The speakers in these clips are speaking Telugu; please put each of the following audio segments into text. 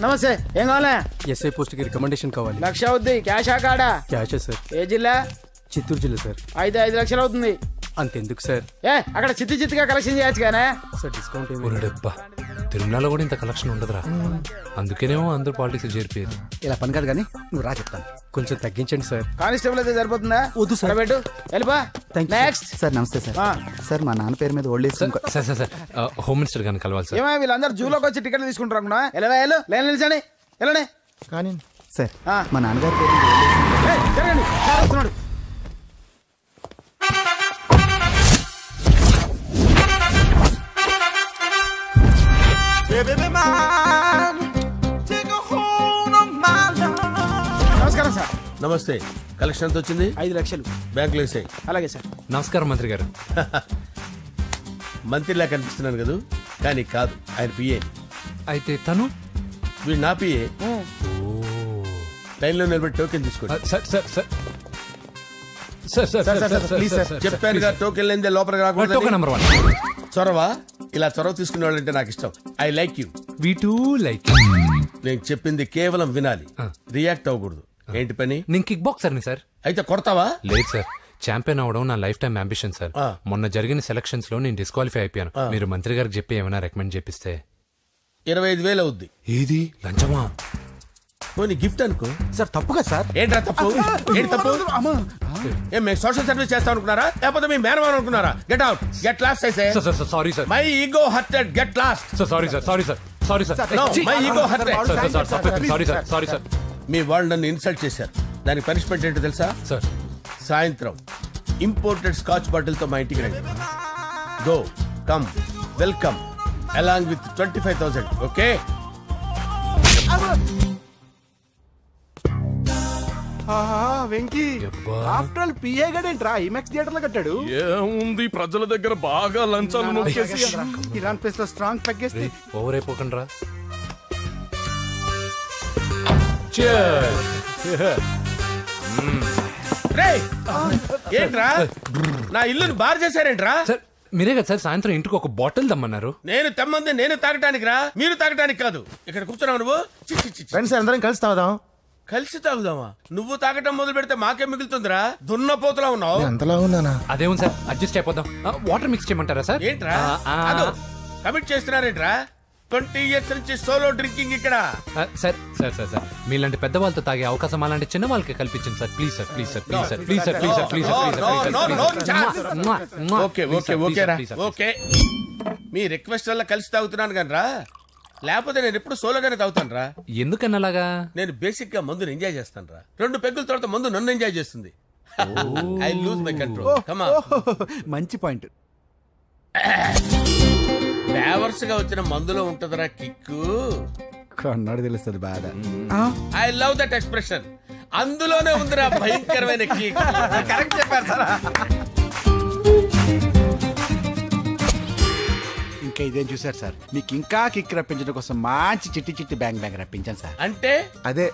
నమస్తే. ఏం కావాలా? ఎస్ఐ పోస్ట్ కి రికమెండేషన్ కావాలి. 1,00,000 అవుద్ది. క్యాష్ కాడా? క్యాషే సార్. ఏ జిల్లా? చిత్తూరు జిల్లా సార్. అయితే 5 లక్షలు అవుతుంది. అంతెందుకు సార్? అక్కడ చిత్తుగా కలెక్షన్ చేయొచ్చు కానీ సార్ డిస్కౌంట్ డబ్బా. తిరుమలలో కూడా ఇంత కలెక్షన్ ఉండదురా, అందుకేనేమో అందరూ పాలిటిక్స్ చేరిపోయేది. ఇలా పని కాదు కానీ నువ్వు రా చెప్తాను. కొంచెం తగ్గించండి సార్. కానిస్టేబుల్ అయితే సరిపోతుందా? వద్దు సార్. పెట్టు వెళ్ళిపా. Next sir. నమస్తే సార్. సార్ మా నాన్న పేరు మీద old age sir home minister గారిని కలవాలి సార్. ఏమో వీళ్ళందరూ జూలోకి వచ్చి టికెట్లు తీసుకుంటారు అనుకున్నా. లైన్ నిలిచండి. వెళ్ళండి. కానీ సార్ మా నాన్నగారి పేరు మీద ఓల్డ్ ఏజ్. జరగండి. వస్తున్నాడు. నమస్కారం సార్. నమస్తే. కలెక్షన్ ఎంత వచ్చింది? 5 లక్షలు. బ్యాంకులో వేసాయి. అలాగే సార్. నమస్కారం మంత్రి గారు. మంత్రిలా కనిపిస్తున్నాను కదా, కానీ కాదు, ఆయన పిఏ. అయితే తను వీడు నా పిఏ. లైన్లో నిలబడి టోకెన్ తీసుకోండి. చెప్పాను కదా, టోకెన్ లేదే లోపలికి రాకూడదు. Token number 1. చొరవ. ఇలా చొరవ తీసుకునే వాళ్ళంటే నాకు ఇష్టం. I like you. We two like. నేను చెప్పింది కేవలం వినాలి, రియాక్ట్ అవ్వకూడదు. ఏంటి పని? నేను కిక్ బాక్సర్ని సార్. అయితే కొడతావా? లేదు సార్, ఛాంపియన్ అవడం నా లైఫ్ టైం అంబిషన్ సార్. మొన్న జరిగిన సెలక్షన్స్ లో నేను డిస్క్వాలిఫై అయిపోయాను. మీరు మంత్రి గారికి చెప్పి ఏమైనా రికమెండ్ చేపిస్తే. 25,000 అవుద్ది. ఏది లంచమా? పోనీ గిఫ్ట్ అనుకో. సార్ తప్పుగా సార్. ఏంట్రా తప్పు? ఏంటి తప్పు? ఏం మేము సోషల్ సర్వీస్ చేస్తాం అనుకున్నారా, లేకపోతే మీ మేనమాన్ అనుకున్నారా? Get out, get lost. Sorry sir, my ego hurted, get lost. Sorry sir, sorry sir, sorry sir. My ego hurted. Sorry sir, sorry sir. మీ వాళ్ళు నన్ను ఇన్సల్ట్ చేశారు. దానికి పనిష్మెంట్ ఏంటో తెలుసా? సార్ సాయంత్రం ఇంపోర్టెడ్ స్కాచ్ బాటిల్ తో మా ఇంటికి రండి. Go come welcome along with 25,000. Okay? Venky after all PA గడేంట్రా ఇమెక్స్ థియేటర్ లో కట్టాడు. ఏముంది, ప్రజల దగ్గర బాగా లంచాలు నొక్కేసి ఇరాన్ ప్లేస్ లో స్ట్రాంగ్ తగ్గేస్తే ఓవర్ అయిపోకండి రా. ఏంట్రా నా ఇల్లుని బార్ చేశారేంట్రా? సార్ మీరే కదా సార్ సాయంత్రం ఇంటికి ఒక బాటిల్ దమ్మన్నారు. నేను తెమ్మంది నేను తాగటానికి రా, మీరు తాగటానికి కాదు. ఇక్కడ కూర్చున్నావు నువ్వు. ఫ్రెండ్స్ అందరం కలిసి తాగుదాం. కలిసి తాగుదామా? నువ్వు తాగటం మొదలు పెడితే మాకే మిగులుతుందిరా. దున్నపోతులా ఉన్నావు. ఎంతలా ఉన్నానా? అదేమో సార్ అడ్జస్ట్ అయిపోదాం. వాటర్ మిక్స్ చేయమంటారా సార్? ఏంట్రా కమిట్ చేస్తున్నారేంట్రా? 20 years నుంచి సోలో డ్రింకింగ్ ఇక్కడ. సార్ సార్ సార్ సార్ మీలాంటి పెద్ద వాళ్ళతో తాగే అవకాశం అలాంటి చిన్న వాళ్ళకి కల్పించండి sir. Please sir, please sir, please sir, please sir, please sir, please sir. Okay okay okay రా, ఓకే. మీ రిక్వెస్ట్ వల్ల కలిసి తాగుతున్నాను కానీ రా, లేకపోతే నేను ఎప్పుడు సోలోగానే తాగుతాను రా. ఎందుకన్నా అలాగా? నేను బేసిక్ గా మందుని ఎంజాయ్ చేస్తాను రా. 2 పెగ్గుల తర్వాత మందు నన్ను ఎంజాయ్ చేస్తుంది. I lose my control. Come on. మంచి పాయింట్. ఫ్లేవర్స్ గా వచ్చిన మందులో ఉంటదరా కిక్కు. కన్నాడు తెలుస్తుంది బాధ. I love that expression. అందులోనే ఉందిరా భయంకరమైన కిక్. కరెక్ట్ చెప్పారు సార్. ఇంకా ఇదేం చూసారు సార్, మీకు ఇంకా కిక్ రప్పించడం కోసం మంచి చిట్టి చిట్టి బ్యాంగ్ బ్యాంగ్ రప్పించాను సార్. అంటే అదే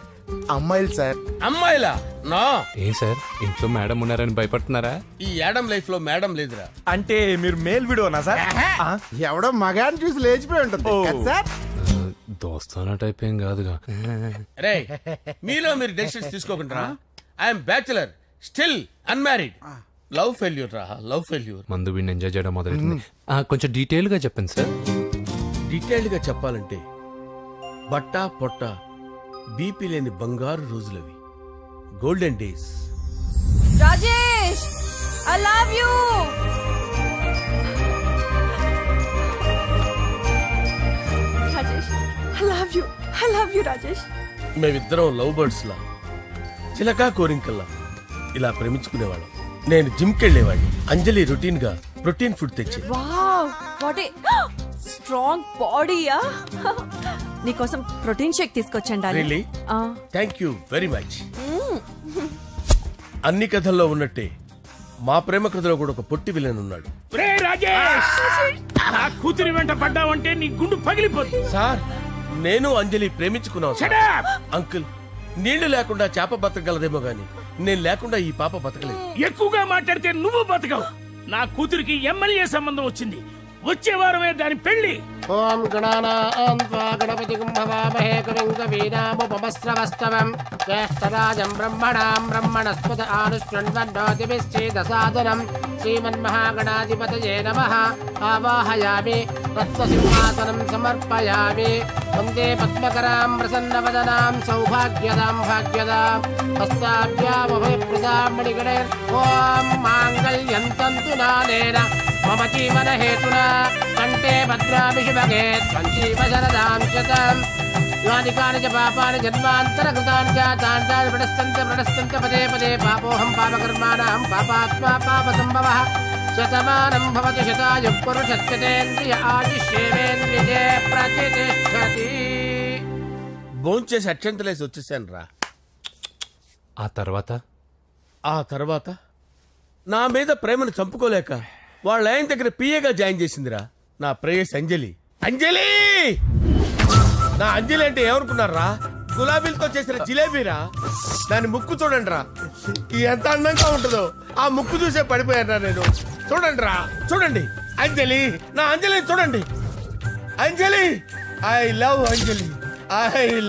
అమ్మాయిలు సార్. అమ్మాయిలా? నో. ఏం సార్ ఇంట్లో మేడం ఉన్నారని భయపడుతున్నారా? ఈ యాడమ్ లైఫ్ లో మేడం లేదురా. అంటే మీరు మేల్ వీడియోనా సార్? ఎవడో మగాన్ని చూసి లేచిపోయి ఉంటుంది సార్. దోస్తానా టైప్ ఏం కాదుగా. రే మీలో మీరు డెసిషన్స్ తీసుకోకుండా. I'm bachelor, still unmarried. Love failure రా, లవ్ ఫెయిల్యూర్. మందు వీడిని ఎంజాయ్ చేయడం మొదలైంది. కొంచెం డీటెయిల్ గా చెప్పండి సార్. డీటెయిల్డ్ గా చెప్పాలంటే బట్టా పొట్ట బీపీ లేని బంగారు రోజులవి, golden days. Rajesh, I love you. Rajesh, I love you, I love you Rajesh. మేమిద్దరం లవ్ బర్డ్స్ లా, చిలకా కోరింకల్లా ఇలా ప్రేమించుకునేవాళ్ళం. నేను జిమ్ కెళ్ళేవాడిని. అంజలి రొటీన్ గా ప్రోటీన్ ఫుడ్ తెచ్చి. వావ్, వాట్ ఏ స్ట్రాంగ్ బాడీయా. నీకోసం ప్రోటీన్ షేక్ తీసుకొచ్చండి. Really? Thank you very much. అన్ని కథల్లో ఉన్నట్టే మా ప్రేమ కథలో కూడా ఒక పొట్టి విలన్ ఉన్నాడు. కూతురి వెంట పడ్డావంటే నీ గుండు పగిలిపోతుంది. సార్ నేను అంజలి ప్రేమించుకున్నాను. అంకుల్, నీళ్లు లేకుండా చేప బతకగలదేమో గాని నేను లేకుండా ఈ పాప బతకలేదు. ఎక్కువగా మాట్లాడితే నువ్వు బతకవు. నా కూతురికి ఎమ్మెల్యే సంబంధం వచ్చింది. వచ్చే వారమే దాని పెళ్లి. ఓం గణానాం త్వా గణపతిం భవామహే కవిం కవీనాముపమస్రవస్తవం జ్యేష్ఠరాజం బ్రహ్మణాం బ్రహ్మణస్పద ఆనుష్ణ్వన్నోతిభిశ్చేదసాదనం శ్రీమన్మహాగణాధిపతయే నమః ఆవాహయామి రత్నసింహాసనం సమర్పయామి వందే పద్మకరాం ప్రసన్నవదనాం సౌభాగ్యదాం భాగ్యదాం హస్తాభ్యామభయప్రదాం మణిగణైర్ ఓం మాంగళ్యం తంతు నానేన మమ జీవన హేతునా కంటే భద్రామి శుభగే త్వం జీవ శరదాం శతం యాని కాని చ పాపాని జన్మాంతరకృతాని జాతాని ప్రణశ్యంత పదే పదే పాపోహం పాపకర్మాణం పాపాత్మా పాపసంభవః శతమానం భవతి శతాయుః పురుషస్యతేంద్రియ ఆదిశ్యేవేంద్రియే ప్రతిష్టతి. భోంచేసి అక్షంతలేసి వచ్చేసాను రా. ఆ తర్వాత నా మీద ప్రేమను చంపుకోలేక వాళ్ళ ఆయన దగ్గర పిఏగా జాయిన్ చేసిందిరా నా ప్రేయస్ అంజలి. అంజలి నా అంజలి అంటే ఏమనుకున్నారా? గులాబీలతో చేసిన జిలేబీరా. దాని ముక్కు చూడండి రా, ఎంత అందంగా ఉంటుందో. ఆ ముక్కు చూసే పడిపోయారా నేను. చూడండి రా, చూడండి అంజలి, నా అంజలి చూడండి. Anjali, I love Anjali, I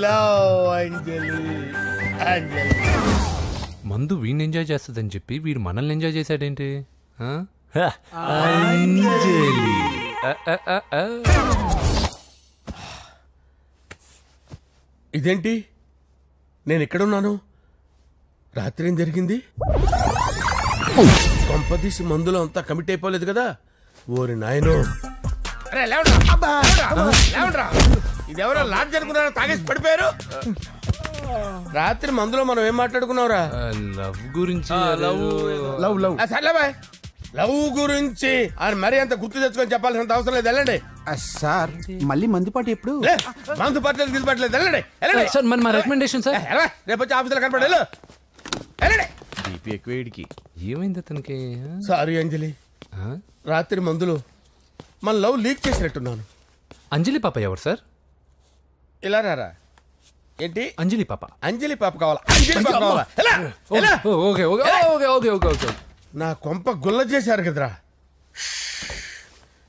love Anjali. Anjali మందు వీడిని ఎంజాయ్ చేస్తుందని చెప్పి వీడు మనల్ని ఎంజాయ్ చేశాడేంటి? ఇదేంటి, నేను ఎక్కడున్నాను? రాత్రి ఏం జరిగింది? కొంపదీసి మందులో అంతా కమిట్ అయిపోలేదు కదా? ఓరి నాయనో, ఇదెవరో లాడ్జ్ అనుకున్నారో తాగేసి పడిపోయారు. రాత్రి మందులో మనం ఏం మాట్లాడుకున్నావురా? లవ్ గురించి. సర్లే బాయ్, లవ్ గురించి అని మరీ అంత గుర్తు తెచ్చుకొని చెప్పాల్సినంత అవసరం లేదు. వెళ్ళండి సార్. మళ్ళీ మందుపాటి ఎప్పుడు? మందు పట్టలేదు గిల్లు పట్టలేదు. వెళ్ళండి వెళ్ళండి సార్ మన రికమెండేషన్ సార్. రేపు వచ్చి ఆఫీసులో కనపడి వెళ్ళండి. ఏమైంది అతనికి? సారీ అంజలి, రాత్రి మందులో మన లవ్ లీక్ చేసినట్టున్నాను. అంజలి పాప ఎవరు సార్? ఇలా రారా. ఏంటి అంజలి పాప? అంజలి పాప కావాలా? అంజలి పాప కావాలా? Okay okay okay okay okay okay. నా కొంప గుల్ల చేశారు కదరా.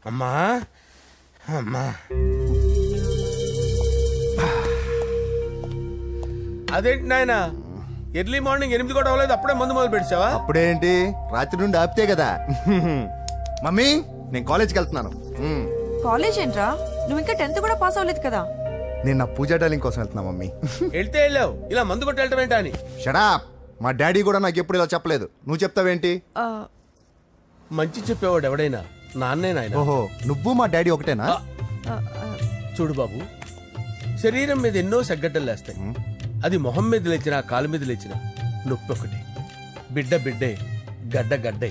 అమ్మా అమ్మా, అదేంటి నాయన, ఎర్లీ మార్నింగ్ 8 కూడా అవ్వలేదు, అప్పుడే మందు మొదలు పెడిచావా? అప్పుడేంటి, రాత్రి నుండి ఆపితే కదా. మమ్మీ, నేను కాలేజ్కి వెళ్తున్నాను. కాలేజ్ ఏంట్రా, నువ్వు ఇంకా 10th కూడా పాస్ అవ్వలేదు కదా. నేను నా పూజా డాలింగ్ కోసం వెళ్తున్నా మమ్మీ. వెళ్తే వెళ్ళావు, ఇలా మందు కొట్టి వెళ్ళటం ఏంటా అని. షడాప్, మా డాడీ కూడా నాకు ఎప్పుడు ఇలా చెప్పలేదు. నువ్వు చెప్తావేంటి? మంచి చెప్పేవాడు ఎవడైనా నాన్నే నాయన. ఓహో, నువ్వు మా డాడీ ఒకటేనా? చూడు బాబు, శరీరం మీద ఎన్నో సగ్గడ్డలు లేస్తాయి. అది మొహం మీద లేచినా కాలు మీద లేచినా నొప్పి ఒకటి. బిడ్డ బిడ్డే, గడ్డ గడ్డే.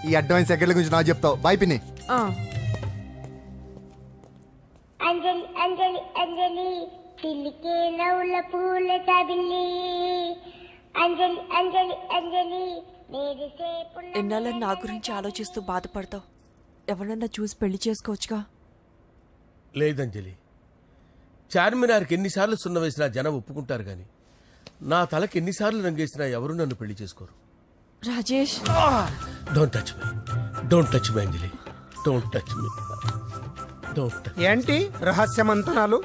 ఈ అడ్వాన్స్ సెకండ్ల గురించి నాకు చెప్తావు. బాయ్ పిన్ని. అంజలి అంజలి అంజలి పిల్లికే నవ్వుల పూల తబిల్లి. అంజలి అంజలి అంజలి ఎన్నాళ్ళ నా గురించి ఆలోచిస్తూ బాధపడతావు. ఎవరన్నా చూసి పెళ్లి చేసుకోవచ్చుగా. లేదంజలి, చార్మినార్కి ఎన్నిసార్లు సున్న వేసినా జనం ఒప్పుకుంటారు గాని నా తలకి ఎన్నిసార్లు రంగేసినా ఎవరు నన్ను పెళ్లి చేసుకోరు. Rajesh, don't touch me, don't touch me Anjali, don't touch me. ఏంటి రహస్య మంత్రాలు?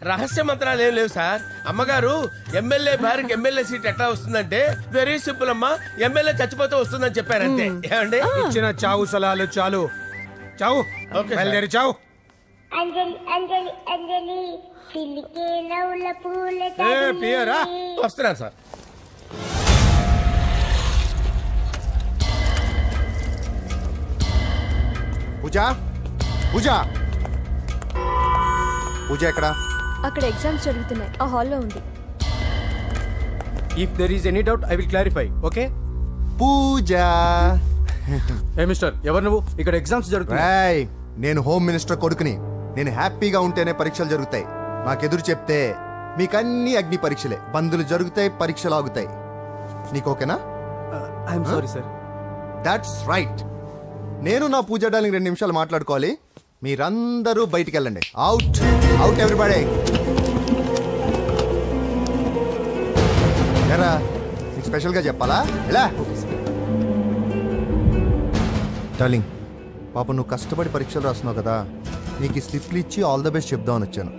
రహస్య మంత్రాలు ఏం లేవు సార్. అమ్మగారు ఎమ్మెల్యే భార్యకి ఎమ్మెల్యే సీట్ ఎట్లా వస్తుందంటే వెరీ సింపుల్ అమ్మా, ఎమ్మెల్యే చచ్చిపోతే వస్తుందని చెప్పారంతే. ఏమండి, ఇచ్చిన చావు సలాలు చాలు. చావు, బయలుదేరి చావు. అంజలి అంజలి అంజలి పిల్లికే నవ్వుల పూల పియరా వస్తున్నాను సార్. పూజ, పూజ, పూజ ఎక్కడ? అక్కడ ఎగ్జామ్స్ జరుగుతున్నాయి, ఆ హాల్లో ఉంది. If there is any doubt I will clarify. Okay Pooja. ఏ మిస్టర్, ఎవరు నువ్వు? ఇక్కడ ఎగ్జామ్స్ జరుగుతున్నాయి. నేను హోమ్ మినిస్టర్ కొడుకుని. నేను హ్యాపీగా ఉంటేనే పరీక్షలు జరుగుతాయి. నాకెదురు చెప్తే మీకన్నీ అగ్ని పరీక్షలే. బందులు జరుగుతాయి, పరీక్షలు ఆగుతాయి. నీకు ఓకేనా? I'm sorry sir. That's right. నేను నా పూజ డార్లింగ్ 2 నిమిషాలు మాట్లాడుకోవాలి. మీరందరూ బయటికి వెళ్ళండి. Out, out everybody. ఎరా, నీకు స్పెషల్గా చెప్పాలా? ఎలా డార్లింగ్, పాప నువ్వు కష్టపడి పరీక్షలు రాస్తున్నావు కదా, నీకు స్లిప్లు ఇచ్చి ఆల్ ద బెస్ట్ చెప్దామని వచ్చాను.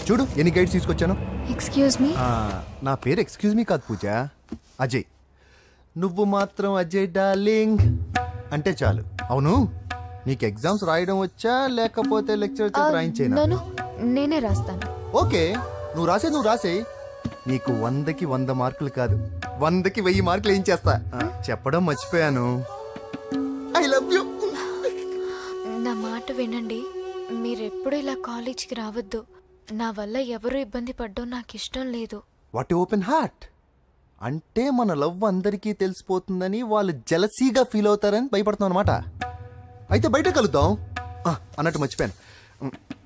చూడు ఎన్ని గైడ్స్ తీసుకొచ్చాను. Excuse me. నా పేరు ఎక్స్క్యూజ్ మీ కాదు పూజ, అజయ్. నువ్వు మాత్రం అజయ్ డార్లింగ్ అంటే చాలు. అవును, నీకు ఎగ్జామ్స్ రాయడం వచ్చా లేకపోతే లెక్చర్ రాయించేనా? నేనే రాస్తాను. ఓకే, నువ్వు రాసే. నీకు 100కి 100 మార్కులు కాదు, 100కి 1000 మార్కులు ఏం చేస్తా. చెప్పడం మర్చిపోయాను, ఐ లవ్ యూ. నా మాట వినండి, మీరెప్పుడు ఇలా కాలేజ్కి రావద్దు. నా వల్ల ఎవరు ఇబ్బంది పడ్డం నాకు ఇష్టం లేదు. వాట్ ఓపెన్ హార్ట్ అంటే మన లవ్ అందరికీ తెలిసిపోతుందని వాళ్ళు జలసీగా ఫీల్ అవుతారని భయపడుతున్నాం అనమాట. అయితే బయట కలుద్దాం. అన్నట్టు మర్చిపోయాను,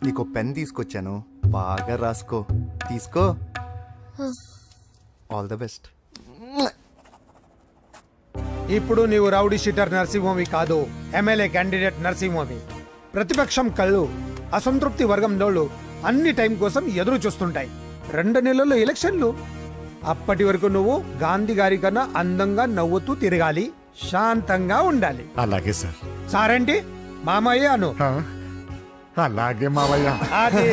నీకు పెన్ తీసుకొచ్చాను, బాగా రాసుకో. తీసుకో. All the best. ఇప్పుడు నీవు రౌడీ షీటర్ నరసింహమి కాదు, ఎమ్మెల్యే క్యాండిడేట్ నరసింహమి. ప్రతిపక్షం కళ్ళు అసంతృప్తి వర్గం నోళ్ళు అన్ని టైం కోసం ఎదురు చూస్తుంటాయి. 2 నెలల్లో ఎలక్షన్లు. అప్పటి వరకు నువ్వు గాంధీ గారి కన్నా అందంగా నవ్వుతూ తిరగాలి, శాంతంగా ఉండాలి. అలాగే సార్. సారేంటి మామయ్య అను. అలాగే మావయ్య. అదే.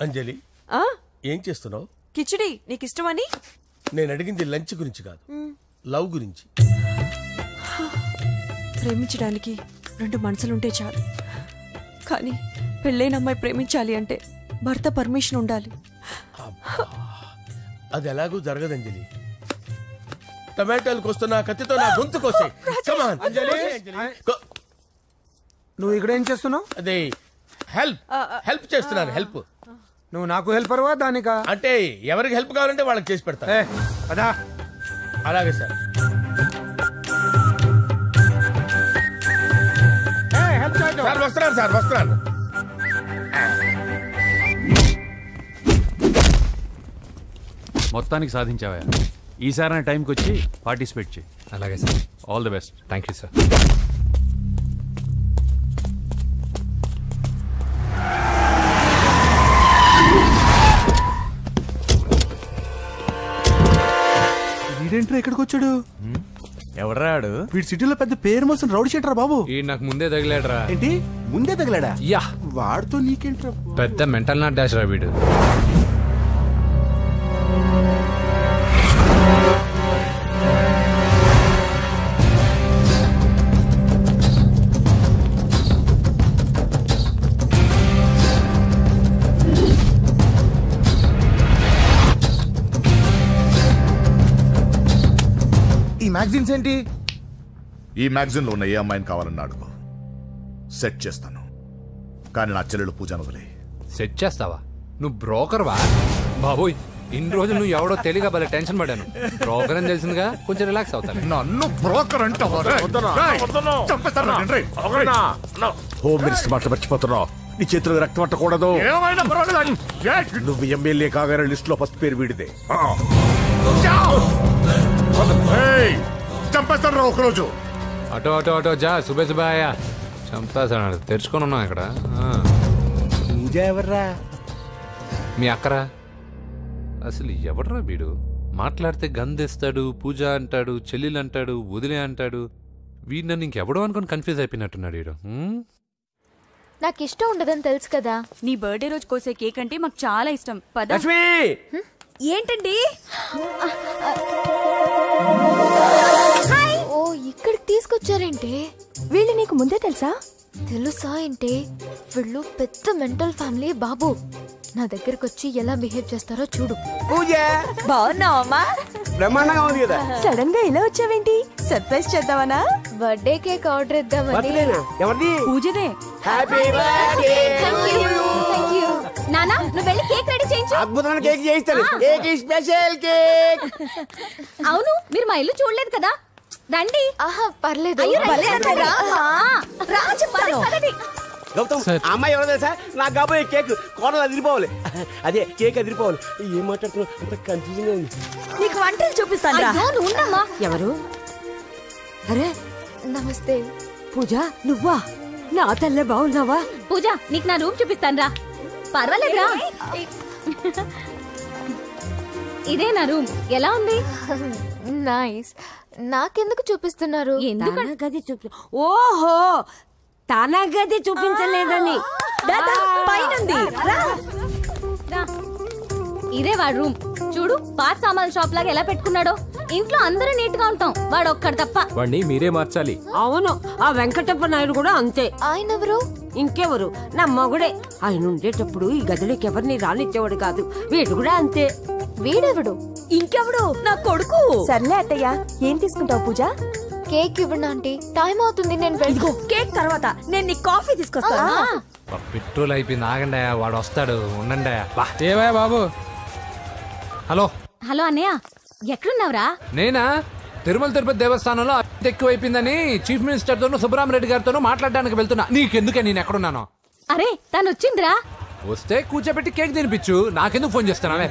అంజలి, ఏం చేస్తున్నావు? కిచిడి నీకు ఇష్టమని. నేను అడిగింది లంచ్ గురించి కాదు, లవ్ గురించి. ప్రేమించడానికి 2 మనసులుంటే చాలు, కానీ పెళ్ళైన అమ్మాయి ప్రేమించాలి అంటే భర్త పర్మిషన్ ఉండాలి. అది ఎలాగూ జరగదు అంజలి. టమాటాలు కోస్తున్నా కత్తితో నా గొంతు కోసే. నువ్వు ఇక్కడ ఏం చేస్తున్నావు? అదే హెల్ప్ చేస్తున్నాను. హెల్ప్. నువ్వు నాకు హెల్పర్వా దానికా? అంటే ఎవరికి హెల్ప్ కావాలంటే వాళ్ళకి చేసి పెడతా. అదా. అలాగే సార్. వస్తున్నాను. మొత్తానికి సాధించావా? ఈసారి టైంకి వచ్చి పార్టిసిపేట్ చేయి. అలాగే sir. All the best. Thank you sir. వీడేంట్రా ఇక్కడికి వచ్చాడు? ఎవడ్రాడు? వీడి సిటీలో పెద్ద పేరు మోసిన రౌడీ షీటర్ బాబు. ఈ నాకు ముందే తగిలాడరా. ఏంటి ముందే తగిలాడా? యా, వాడితో నీకేంట్రా? పెద్ద మెంటల్ నాట్ డాష్ రా వీడు. ఈ మ్యాగజైన్స్ ఏంటి? ఈ మ్యాగజైన్ లో ఉన్న ఏ అమ్మాయిని కావాలని అడుగు, సెట్ చేస్తాను. కానీ నా చెల్లెలు పూజను వదిలే. సెట్ చేస్తావా? నువ్వు బ్రోకర్ వా? బాబోయ్, ఇన్ని రోజులు నువ్వు ఎవడో తెలియక భలే టెన్షన్ పడ్డాను. బ్రోకర్ అని తెలిసిందిగా కొంచెం రిలాక్స్ అవుతాను. నన్ను బ్రోకర్ అంటే హోమ్ మినిస్టర్ మాట మర్చిపోతున్నావు. నీ చేతులకు రక్తం పట్టకూడదు. నువ్వు ఎమ్మెల్యే కాగానే లిస్ట్ లో ఫస్ట్ పేరు వీడిదే. చంపేస్తాను రా ఒకరోజు. అటో అటో అటో జా. సుబే సుబాయా చంపేస్తాడు. తెరుచుకొని ఉన్నాం ఇక్కడ. పూజ ఎవర్రా? మీ అక్కరా? అసలు ఎవడరా వీడు? మాట్లాడితే గంధేస్తాడు, పూజ అంటాడు, చెల్లెలు అంటాడు, వదిలే అంటాడు. వీడు నన్ను ఇంకెవడో అనుకుని కన్ఫ్యూజ్ అయిపోయినట్టున్నాడు వీడు. నాకు ఇష్టం ఉండదని తెలుసు కదా. నీ బర్త్డే రోజు కోసే కేక్ అంటే మాకు చాలా ఇష్టం. పద. ఏంటండి? ఓ, ఇక్కడికి తీసుకొచ్చారేంటి? వీళ్ళు నీకు ముందే తెలుసా? తెలుసా ఏంటి? వీళ్ళు పెద్ద మెంటల్ ఫ్యామిలీ బాబు. నా దగ్గరకు వచ్చి ఎలా బిహేవ్ చేస్తారో చూడు. పూజ బాగున్నావమ్మా? బ్రహ్మాండంగా ఉంది కదా. సడన్ గా ఇలా వచ్చావేంటి? సర్ప్రైజ్ చేద్దామనా? బర్త్డే కేక్ ఆర్డర్ ఇద్దామని. ఎవరిది? పూజదే. Happy birthday. థాంక్యూ. నానా, నువ్వు వెళ్ళి కేక్ రెడీ చేయించు. అద్భుతమైన కేక్ చేయిస్తాను. Cake special cake. అవును, మీరు మా ఇల్లు చూడలేదు కదా. రండి. ఆహా, పర్లేదు. గౌతమ్, అమ్మాయి ఎవరో తెలుసా? నాకు కాబోయే కేక్ కోడలు అదిరిపోవాలి. అదే కేక్ అదిరిపోవాలి. ఏం మాట్లాడుతున్నావు? అంత కన్ఫ్యూజన్ ఉంది. నీకు వంటలు చూపిస్తాను. ఎవరు? అరే నమస్తే. పూజ, నువ్వా? నా తల్లే బాగున్నావా? పూజ, నీకు నా రూమ్ చూపిస్తాను రా. పర్వాలేదురా. ఇదే నా రూమ్. ఎలా ఉంది? నైస్. నాకెందుకు చూపిస్తున్నారు? గది చూపి ఓహో తన గది చూపించలేదని పైనుంది. ఇదే వాడు రూమ్. చూడు పాత సామాన్ షాప్ లాగా ఎలా పెట్టుకున్నాడో. ఇంట్లో అందరూ నీట్ గా ఉంటాం, వాడు ఒక్కడు తప్ప. వాడిని మీరే మార్చాలి. అవును, ఆ వెంకటప్ప నాయుడు కూడా అంతే. ఆయన ఎవరు? ఇంకెవరు, నా మగుడే. ఆయన ఉండేటప్పుడు ఈ గదిలోకి ఎవరిని రానిచ్చేవాడు కాదు. వీడు కూడా అంతే. వీడెవడు? ఇంకెవడు? నా కొడుకు. సర్లే అత్తయ్య, ఏం తీసుకుంటావు పూజ? కేక్ ఇవ్వండి ఆంటీ, టైం అవుతుంది. నేను వెళ్ళిపో. కేక్ తర్వాత నేను నీ కాఫీ తీసుకొస్తాను. పెట్రోల్ అయిపోయింది, ఆగండి, వాడు వస్తాడు, ఉండండి. ఏవా బాబు? హలో హలో అన్నయ్య, ఎక్కడున్నావురా? నేనా తిరుమల తిరుపతి దేవస్థానంలో ఎక్కువైపోయిందని చీఫ్ మినిస్టర్ తోనూ సుబ్బరామరెడ్డి గారితోనూ మాట్లాడడానికి వెళ్తున్నా. నీకెందుకే నేను ఎక్కడున్నాను? అరే తను వచ్చిందిరా. వస్తే కూర్చోబెట్టి కేక్ తినిపించు, నాకెందుకు ఫోన్ చేస్తున్నావే?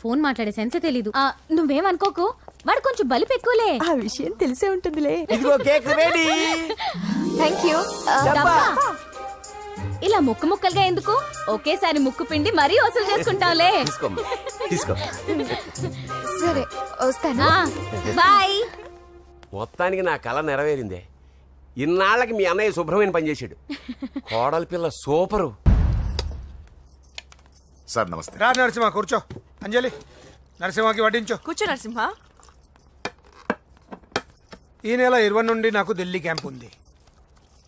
ఫోన్ మాట్లాడే సెన్సే తెలీదు. నువ్వేమనుకోకు, వాడు కొంచెం బలిపు ఎక్కువలే. ఆ విషయం తెలిసే ఉంటుందిలే. ఇదిగో కేక్ రెడీ. థాంక్యూ. ఇలా ముక్కు ముక్కలుగా ఎందుకు, ఒకేసారి ముక్కు పిండి మరీ వసూలు చేసుకుంటావులే. సరే వస్తానా? బాయ్. మొత్తానికి నా కళ నెరవేరిందే. ఇన్నాళ్ళకి మీ అన్నయ్య శుభ్రమైన పనిచేశాడు. కోడలి పిల్ల సూపరు. సార్ నమస్తే. రా నరసింహ, కూర్చో. అంజలి, నరసింహకి వడ్డించో. కూర్చో నరసింహ. ఈ నెల 20 నుండి నాకు ఢిల్లీ క్యాంప్ ఉంది.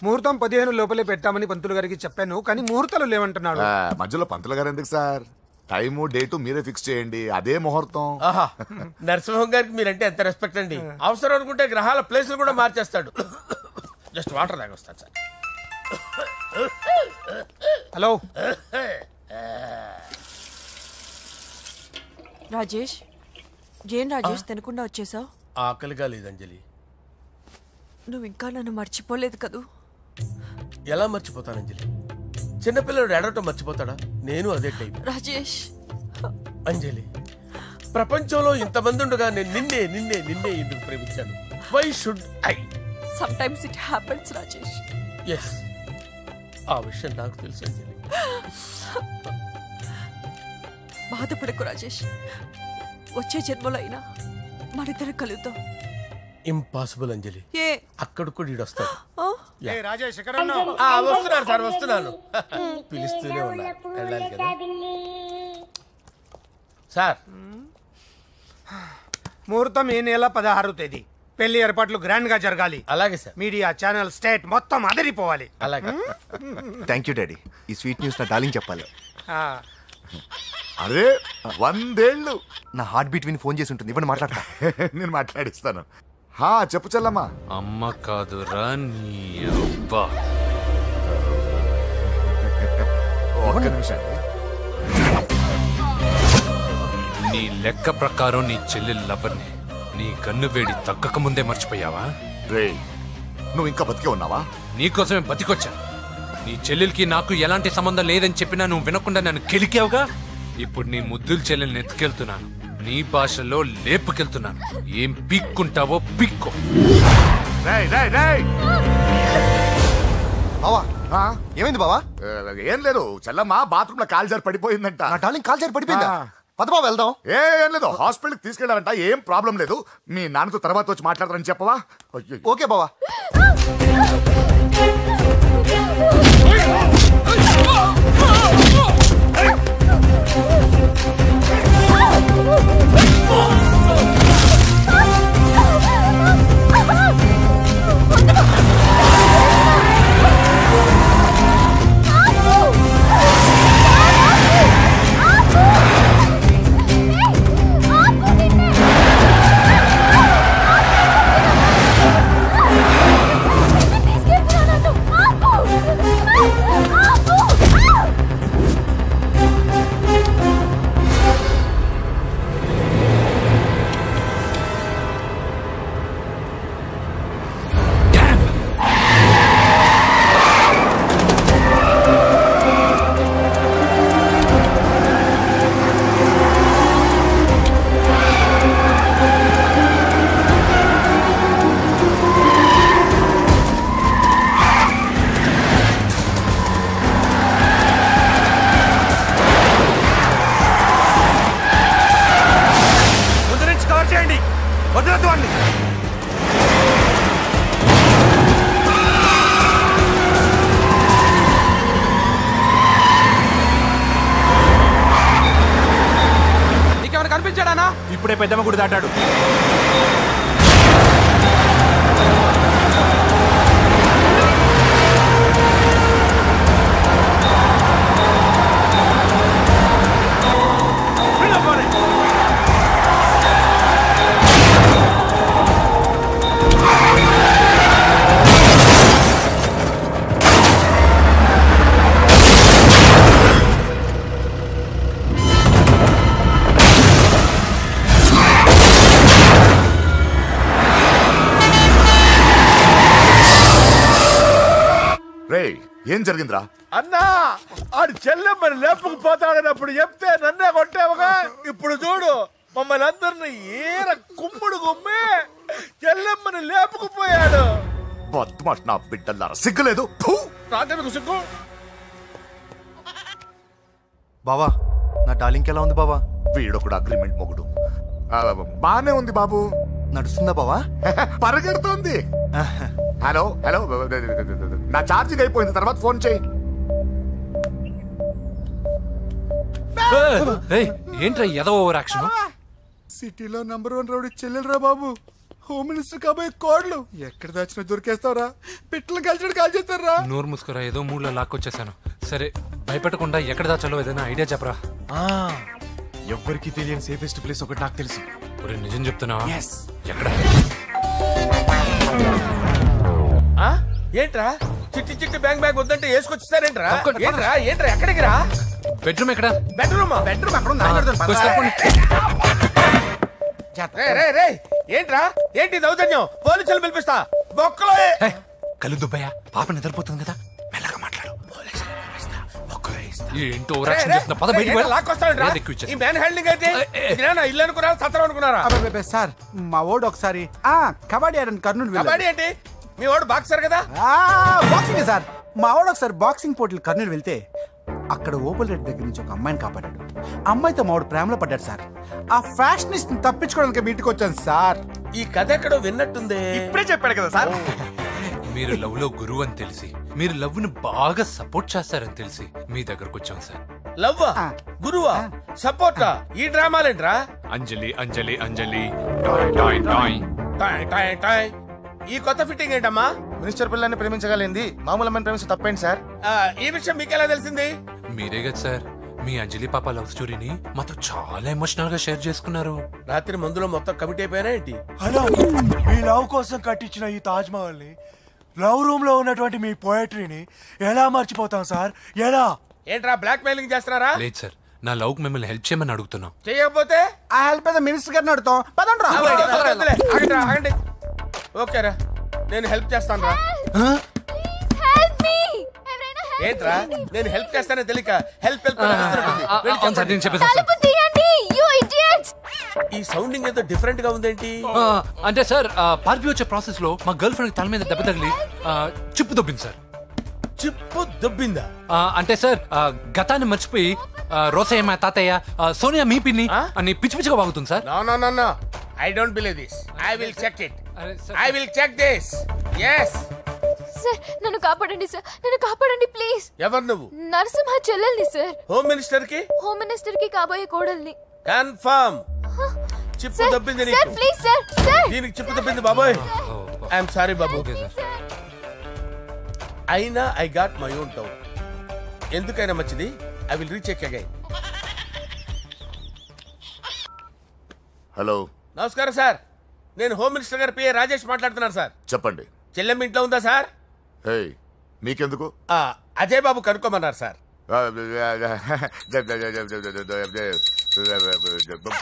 ముహూర్తం 15 లోపలే పెట్టామని పంతులు గారికి చెప్పాను, కానీ ముహూర్తాలు లేవంటున్నాడు. మధ్యలో పంతులు గారు ఎందుకు సార్? టైము డేటు మీరే ఫిక్స్ చేయండి, అదే ముహూర్తం. నరసింహం గారికి మీరంటే ఎంత రెస్పెక్ట్ అండి. అవసరం అనుకుంటే గ్రహాల ప్లేసులు కూడా మార్చేస్తాడు. జస్ట్ వాటర్ తాగొస్తాను సార్. హలో రాజేష్, ఏం రాజేష్ తినకుండా వచ్చేసావు? ఆకలిగా లేదు అంజలి. నువ్వు ఇంకా నన్ను మర్చిపోలేదు కదూ? ఎలా మర్చిపోతాను అంజలి? చిన్నపిల్లడు ఏడవటం మర్చిపోతాడా? నేను అదే టైప్. రాజేష్, అంజలి, ప్రపంచంలో ఇంతమంది ఉండగా నేను నిన్నే నిన్నే నిన్నే ఎందుకు ప్రేమించాను? Why should I? Some times it happens Rajesh. Yes, ఆ విషయం నాకు తెలుసు అంజలి. బాధపడకు రాజేష్, వచ్చే జన్మలో అయినా మరిద్దరు కలుద్దాం. ఇంపాసిబుల్ అంజలి. అక్కడ కూడా ఈడొస్తాడు. రాజేష్ వస్తున్నాను సార్, వస్తున్నాను. పిలుస్తూనే ఉన్నారు, వెళ్ళాలి కదా సార్. ముహూర్తం ఈ నెల 16వ తేదీ. పెళ్లి ఏర్పాట్లు గ్రాండ్ గా జరగాలి. అలాగే సార్. మీడియా ఛానల్ స్టేట్ మొత్తం అదిరిపోవాలి. అలాగే. Thank you daddy. ఈ స్వీట్ న్యూస్ నా డార్లింగ్ చెప్పాలి. అరే 100 ఏళ్ళు. నా హార్ట్ బీట్ విని ఫోన్ చేసి ఉంటుంది, ఇవ్వండి మాట్లాడతా. నేను మాట్లాడిస్తాను. చెప్పు చెల్లమ్మా. అమ్మ కాదురా నీ అబ్బా. ఒక్క నిమిషం. నీ లెక్క ప్రకారం నీ చెల్లెలు లవర్ని నీ కన్ను వేడి తగ్గక ముందే మర్చిపోయావా? రే, నువ్వు ఇంకా బతికే ఉన్నావా? నీకోసమే బతికొచ్చా. నీ చెల్లెలకి నాకు ఎలాంటి సంబంధం లేదని చెప్పినా నువ్వు వినకుండా నన్ను కెలికావుగా. ఇప్పుడు నీ ముద్దుల చెల్లెల్ని ఎత్తుకెళ్తున్నాను, నీ భాషలో లేపుకెళ్తున్నాను. ఏం పీక్కుంటావో పీక్కో. బావా, ఏమైంది బావా? ఏం లేదు, చెల్లమ్మ బాత్రూమ్ లో కాల్జారి పడిపోయిందంట. నా డార్లింగ్ కాల్జారి పడిపోయిందా? పదబా వెళ్దాం. ఏం లేదు, హాస్పిటల్కి తీసుకెళ్ళారంట. ఏం ప్రాబ్లం లేదు. మీ నాన్నతో తర్వాత వచ్చి మాట్లాడతారని చెప్పవా? ఓకే బావా. పెద్దమ్మ గుడి దాటాడు. ఏం జరిగిందిరా? అన్నా ఆడు చెల్లెమ్మని లేపుకుపోతాడనప్పుడు చెప్తే నన్నే కొట్టావుగా. ఇప్పుడు చూడు మమ్మల్ని అందరిని ఏర కుమ్ముడు గుమ్మి చెల్లెమ్మని లేపుకుపోయాడు. బద్మాష్ నా బిడ్డల్లారా, సిగ్గులేదు? నాకెందుకు సిగ్గు? బావా నా డార్లింగ్ ఎలా ఉంది బావా? వీడొకడు అగ్రిమెంట్ మొగుడు. బానే ఉంది బాబు. నడుస్తుందా బావా? పరిగెడుతుంది. హలో హలో, నా ఛార్జింగ్ అయిపోయింది, తర్వాత ఫోన్ చేయి. ఏంట్రా ఎదో ఓవర్ యాక్షన్? సిటీలో నంబర్ 1 రౌడీ చెల్లెలరా బాబు. హోమ్ మినిస్టర్ కాబోయే కోడ్లు ఎక్కడ దాచినా దొరికేస్తావరా? పిట్టలు కలిసి కాల్ చేస్తారా? నోరు మూసుకురా, ఏదో మూడ్లో లాక్కొచ్చేసాను. సరే భయపెట్టకుండా ఎక్కడ దాచాలో ఏదైనా ఐడియా చెప్పరా. ఎవ్వరికి తెలియని సేఫెస్ట్ ప్లేస్ ఒకటి నాకు తెలుసు. నిజం చెప్తున్నావా? ఎక్కడ? ఏంట్రా చిట్టి చిట్టి బ్యాంగ్ బ్యాగ్ వద్దంటే వేసుకొచ్చేసారేంట్రా? ఏంట్రా ఏంట్రా ఎక్కడికి రా? బెడ్రూమ్ ఎక్కడ? బెడ్రూమ్ ఏంట్రా ఏంటి దౌర్జన్యం? పోలీసులు పిలిపిస్తా. బొక్కలో కళ్ళు దుబ్బయ్యా, పాప నిద్రపోతుంది కదా, మెల్లగా మాట్లాడు. ఏంటో ఓవర్ యాక్షన్ చేస్తున్నా, పద బయటికి వెళ్ళు. ఈ మ్యాన్ హ్యాండింగ్ అయితే ఇల్లు అనుకున్నారా సత్రం అనుకున్నారా? సార్ మా ఓడు ఒకసారి కబడ్డీ ఆడని కర్నూలు. కబడ్డీ ఏంటి? మీ వాడు బాక్సర్ కదా? Boxing sir. మా వాడు ఒకసారి బాక్సింగ్ పోటీలు కర్నూలు వెళ్తే అక్కడ ఓపెల్ రెడ్డి దగ్గర నుంచి ఒక అమ్మాయిని కాపాడాడు. అమ్మాయితో మా వాడు ప్రేమలో పడ్డాడు సార్. ఆ ఫ్యాషనిస్ట్ తప్పించుకోవడానికి మీటికి వచ్చాను సార్. ఈ కథ ఎక్కడో విన్నట్టుంది. ఇప్పుడే చెప్పాడు కదా సార్. మీరు లవ్ లో గురువు అని తెలిసి, మీరు లవ్ ను బాగా సపోర్ట్ చేస్తారని తెలిసి మీ దగ్గరకు వచ్చాం సార్. లవ్వా గురువా సపోర్టా? ఈ డ్రామాలేంట్రా? అంజలి అంజలి అంజలి టాయ్ టాయ్ టాయ్ టాయ్ టాయ్ టాయ్. ఈ కొత్త ఫిట్టింగ్ ఏంటమ్మా? మినిస్టర్ పిల్లని ప్రేమించగలిగింది మామూలు అమ్మని ప్రేమించి తప్పేంటి సార్? ఈ విషయం మీకెలా తెలిసింది? మీరే కదా సార్ మీ అంజలి పాప లవ్ స్టోరీని మాతో చాలా ఎమోషనల్ గా షేర్ చేసుకున్నారు. రాత్రి మందులో మొత్తం కమిటీ అయిపోయినా ఏంటి? హలో, మీ లవ్ కోసం కట్టించిన ఈ తాజ్ మహల్ ని, లవ్ రూమ్ లో ఉన్నటువంటి మీ పోయట్రీని ఎలా మర్చిపోతాం సార్? ఎలా? ఏంట్రా బ్లాక్ మెయిలింగ్ చేస్తున్నారా? లేదు సార్, నా లవ్ కు మిమ్మల్ని హెల్ప్ చేయమని అడుగుతున్నాం. చేయకపోతే ఆ హెల్ప్ ఏదో మినిస్టర్ గారిని అడుగుతాం. పదండి రా. ఆగండి. ఓకేరా, నేను హెల్ప్ చేస్తాను రా. ఏంట్రా నేను హెల్ప్ చేస్తానే తెలియక హెల్ప్ ఈ సౌండింగ్ ఏదో డిఫరెంట్ గా ఉందేంటి? అంటే సార్ పార్టీ వచ్చే ప్రాసెస్ లో మా గర్ల్ ఫ్రెండ్ తల మీద దెబ్బ తగిలి చిప్పు దొబ్బింది సార్. చిప్పు దొబ్బిందా? అంటే సార్ గతాన్ని మర్చిపోయి రోసయ్య తాతయ్య సోనియా మీ పిన్ని అని పిచ్చి పిచ్చిగా వాగుతుంది sir. No I don't believe this. I will check it. I will check this. yes sir నన్ను కాపాడండి సార్, నన్ను కాపాడండి ప్లీజ్. ఎవరు నువ్వు? నరసింహ చెల్లెల్ని సార్. హోమ్ మినిస్టర్ కి కాబోయే కోడల్ని. కన్ఫర్మ్. చిప్పు దొబ్బింది నీకు. Sir please sir. సార్ దీనికి చిప్పు దొబ్బింది బాబోయ్. ఐఎమ్ సారీ బాబు. అయినా I got my own doubt. ఎందుకైనా మంచిది I will recheck again. Hello, నమస్కారం సార్. నేను హోమ్ మినిస్టర్ గారి పిఏ రాజేష్ మాట్లాడుతున్నాను సార్. చెప్పండి. చెల్లెమ్మ ఇంట్లో ఉందా సార్? మీకెందుకు? అజయ్ బాబు కనుక్కోమన్నారు సార్.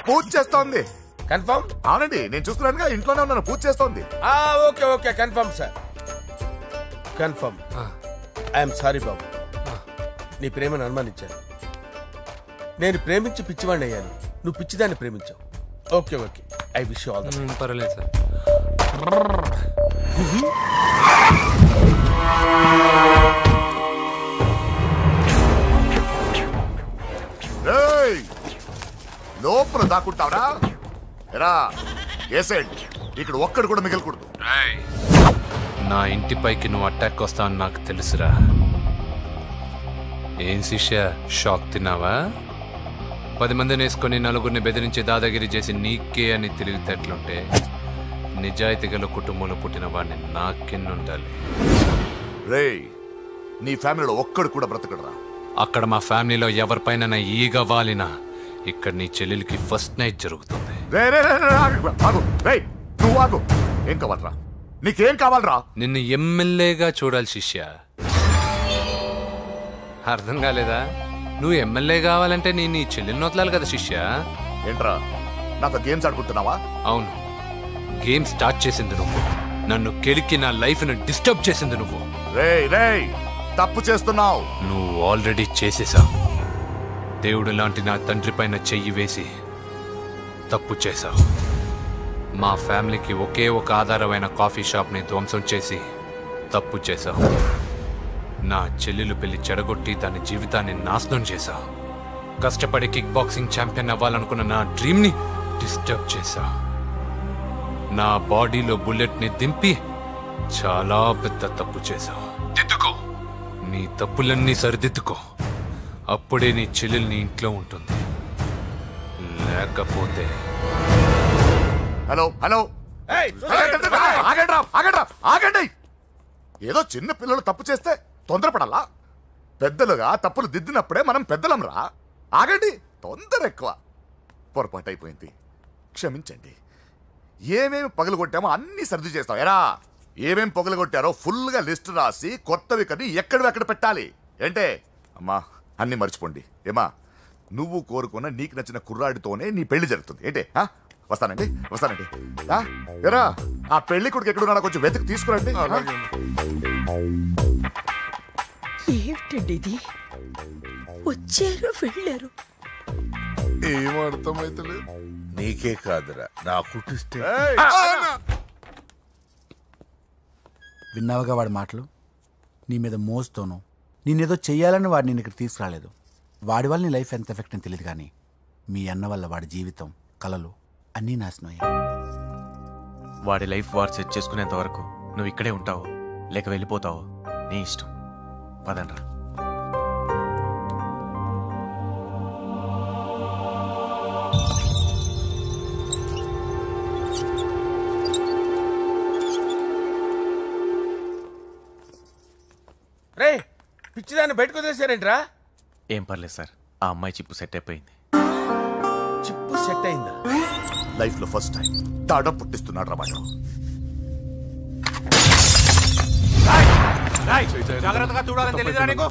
పూజ చేస్తోంది. కన్ఫర్మ్? అవునండి, నేను చూస్తున్నానుగా, ఇంట్లోనే ఉన్నాను, పూజ చేస్తోంది. Okay confirm sir. Confirm. I'm sorry బాబు, నీ ప్రేమను అనుమానించాను. నేను ప్రేమించి పిచ్చివాడిని అయ్యాను, నువ్వు పిచ్చిదాన్ని ప్రేమించావు. Okay I wish you all the best. పర్వాలేదు సార్. లోపల దాక్కుంటావరా? ఎరా ఏసెంట్, ఇక్కడ ఒక్కడు కూడా మిగలకూడదు. నా ఇంటిపైకి నువ్వు అటాక్ వస్తావని నాకు తెలుసురా. ఏం శిష్య, షాక్ తిన్నావా? 10 మందిని వేసుకొని నలుగురిని బెదిరించి దాదాగిరి చేసి నీకే అని తెలివితేటలుంటే నిజాయితీ గల కుటుంబంలో పుట్టిన వాడిని నాకెన్నుండాలి. రేయ్, నీ ఫ్యామిలీలో ఒక్కడు కూడా బ్రతకడరా. అక్కడ మా ఫ్యామిలీలో ఎవరిపైన ఈగ వాలినా ఇక్కడ నీ చెల్లెలికి ఫస్ట్ నైట్ జరుగుతుంది. నువ్వు ఆగు. ఏం కావాలరా? నీకేం కావాలరా? నిన్ను ఎమ్మెల్యేగా చూడాలి శిష్య. అర్థం కాలేదా? నువ్వు ఎమ్మెల్యే కావాలంటే నేను నీ చెల్లెల్ని వదలాలి కదా శిష్య. ఏంట్రా నాతో గేమ్స్ ఆడుకుంటున్నావా? అవును, గేమ్ స్టార్ట్ చేసింది నువ్వు. నన్ను కెలికి నా లైఫ్ ను డిస్టర్బ్ చేసింది నువ్వు. రేయ్ తప్పు చేస్తున్నావు. నువ్వు ఆల్రెడీ చేసేసావు. దేవుడు లాంటి నా తండ్రి పైన చెయ్యి వేసి తప్పు చేశావు. మా ఫ్యామిలీకి ఒకే ఒక ఆధారమైన కాఫీ షాప్ ని ధ్వంసం చేసి తప్పు చేశావు. నా చెల్లెలు పెళ్లి చెడగొట్టి దాని జీవితాన్ని నాశనం చేశావు. కష్టపడి కిక్ బాక్సింగ్ ఛాంపియన్ అవ్వాలనుకున్న నా డ్రీమ్ ని డిస్టర్బ్ చేశావు. నా బాడీలో బుల్లెట్ ని దింపి చాలా పెద్ద తప్పు చేశావు. దిద్దుకో, నీ తప్పులన్నీ సరిదిద్దుకో. అప్పుడే నీ చెల్లెలు నీ ఇంట్లో ఉంటుంది. లేకపోతే హలో ఆగండి. ఏదో చిన్న పిల్లలు తప్పు చేస్తే తొందరపడాలా? పెద్దలుగా తప్పులు దిద్దినప్పుడే మనం పెద్దలంరా. ఆగండి, తొందర ఎక్కువ. పొరపాటు అయిపోయింది, క్షమించండి. ఏమేమి పగలగొట్టామో అన్ని సర్ది చేస్తాం. ఎరా ఏమేమి పగలగొట్టారో ఫుల్గా లిస్ట్ రాసి కొత్తవి కని ఎక్కడ పెట్టాలి. ఏంటే అమ్మా, అన్ని మర్చిపోండి. ఏమా, నువ్వు కోరుకున్న నీకు నచ్చిన కుర్రాడితోనే నీ పెళ్లి జరుగుతుంది. ఏంటే వస్తానండి. ఎరా ఆ పెళ్లి కొడుకు ఎక్కడున్నాడో కొంచెం వెతికి తీసుకురండి. ఏమిటండి ఇది? వచ్చారు వెళ్ళారు. ఏం అర్థమైతలేదు. నీకే కాదురా, నా కుటిస్తే. విన్నావుగా వాడి మాటలు. నీ మీద మోస్తోను నేనేదో చెయ్యాలని వాడు నేను ఇక్కడ తీసుకురాలేదు. వాడి వల్ల నీ లైఫ్ ఎంత ఎఫెక్ట్ అని తెలియదు, కానీ మీ అన్న వల్ల వాడి జీవితం, కలలు అన్నీ నాశనం అయ్యాయి. వాడి లైఫ్ వాడు సెట్ చేసుకునేంత వరకు నువ్వు ఇక్కడే ఉంటావు, లేక వెళ్ళిపోతావు, నీ ఇష్టం. పదండ్రా. రే, పిచ్చిదాన్ని బయటకు వదిలేశారేంట్రా? ఏం పర్లేదు సార్, ఆ అమ్మాయి చిప్పు సెట్ అయిపోయింది. చిప్పు సెట్ అయిందా? లైఫ్ లో ఫస్ట్ టైం తాడం పుట్టిస్తున్నాడు రా వాడు. జాగ్రత్తగా చూడాలని తెలియదురా నీకు?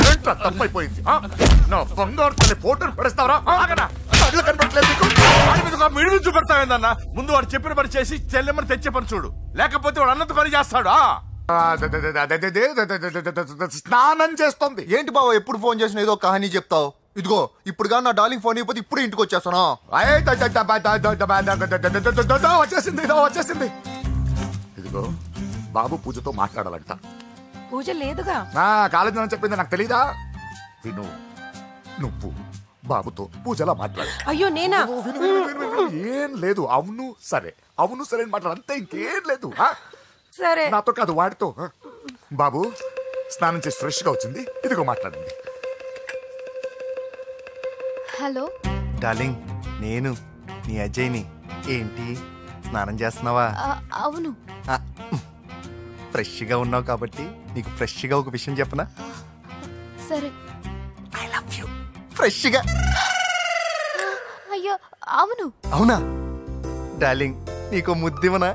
ఏంట్రా తప్పైపోయింది? నా బంగారు తల్లి ఫోటోలు పడేస్తావరా? కనపడలేదు నీకు? వాడి మీద ఒక మిడిని చూపెడతావేందన్నా? ముందు వాడు చెప్పిన పని చేసి చెల్లెమ్మని తెచ్చే పని చూడు, లేకపోతే వాడు అన్నంత పని చేస్తాడు. స్నానం చేస్తుంది. ఏంటి బావ ఎప్పుడు ఫోన్ చేసిన ఏదో కహానీ చెప్తావు? ఇదిగో ఇప్పుడు నా డార్లింగ్ ఫోన్ అయిపోతే ఇప్పుడు ఇంటికి వచ్చేస్తాను. వచ్చేసింది. ఇదిగో బాబు పూజతో మాట్లాడాలంట. పూజ లేదుగా. కాలేజీ అని చెప్పింది నాకు తెలీదా? విను, నువ్వు బాబుతో పూజలా మాట్లాడు. అయ్యో నేనా? ఏం లేదు. అవును సరే అని మాట్లాడు, అంతే, ఇంకేం లేదు. సరే, నాతో కాదు వాడితో. బాబు స్నానం చేసి ఫ్రెష్ గా వచ్చింది, ఇదిగో మాట్లాడండి. హలో డార్లింగ్, నేను నీ అజయ్ని. ఏంటి స్నానం చేస్తున్నావా? అవును. ఫ్రెష్గా ఉన్నావు కాబట్టి నీకు ఫ్రెష్గా ఒక విషయం చెప్పనా? సరే. I love you. ఫ్రెష్గా. అయ్యో అవును. అవునా డార్లింగ్, నీకు ముద్దివనా?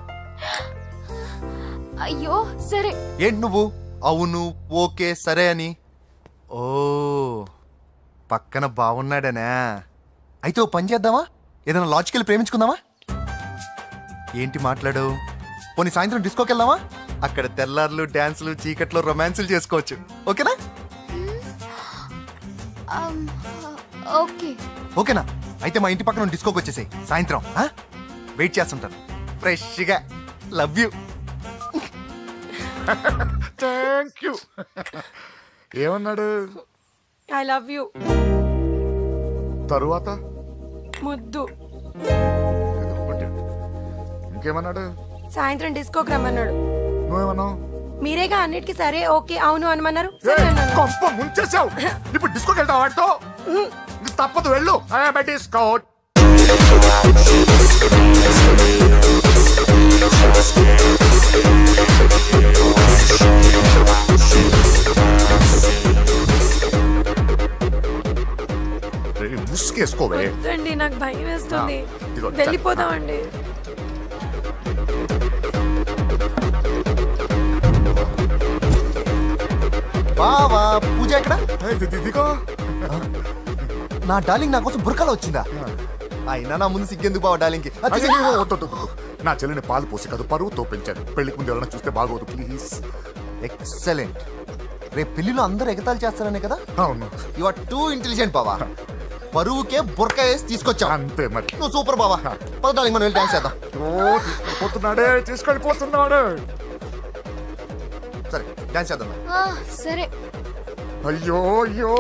అయ్యో సరే. ఏంటి నువ్వు అవును ఓకే సరే అని? ఓ పక్కన బాగున్నాడనా? అయితే ఓ పని చేద్దామా? ఏదైనా లాజికల్ ప్రేమించుకుందామా? ఏంటి మాట్లాడు? పోనీ సాయంత్రం డిస్కోకి వెళ్దామా? అక్కడ తెల్లార్లు డాన్సులు చీకట్లో రొమాన్సులు చేసుకోవచ్చు. ఓకేనా? ఓకే. ఓకేనా? అయితే మా ఇంటి పక్కన డిస్కోకి వచ్చేసాయి సాయంత్రం. వెయిట్ చేస్తుంటాను ఫ్రెష్గా. Love you. Thank you. ఏమన్నాడు? I love you. తరువాత ముద్దు. ఇంకేమన్నాడు? సాయంత్రం డిస్కోకి రమ్మన్నాడు. నువ్వేమన్నావు? మీరేగా అన్నిటికీ సరే ఓకే అవును అనమన్నారు. కొంప ముంచేసావు. ఇప్పుడు డిస్కోకి వెళ్తావు వాడితో? తప్పదు వెళ్ళు. స్కౌట్ ముసుకేసుకోవే. వద్దండి, నాకు భయం వేస్తుంది. ఇదిగో, వెళ్ళిపోదామండి. బావా పూజ ఎక్కడ? ఇదిగో నా డార్లింగ్ నా కోసం బుర్కాలో వచ్చిందా? అయినా నా ముందు సిగ్గెందుకు బావ డార్లింగ్ కి? నా చెల్లిని పాలు పోసి కాదు పరువుతో పెంచాను. పెళ్లికి ముందు ఎవరైనా చూస్తే బాగోదు ప్లీజ్. ఎక్సలెంట్. రేపు పెళ్లిలో అందరూ ఎగతాళి చేస్తారనే కదా? అవును. యు ఆర్ టూ ఇంటెలిజెంట్ బావా. పరువుకే బుర్కా వేసి తీసుకొచ్చా. అంతే మరి. నువ్వు సూపర్ బావా. పద డార్లింగ్ మనం వెళ్ళి డాన్స్ చేద్దాం. పోతున్నాడే, తీసుకెళ్ళిపోతున్నాడు. సరే డాన్స్ చేద్దాం. సరే. అయ్యో అయ్యో,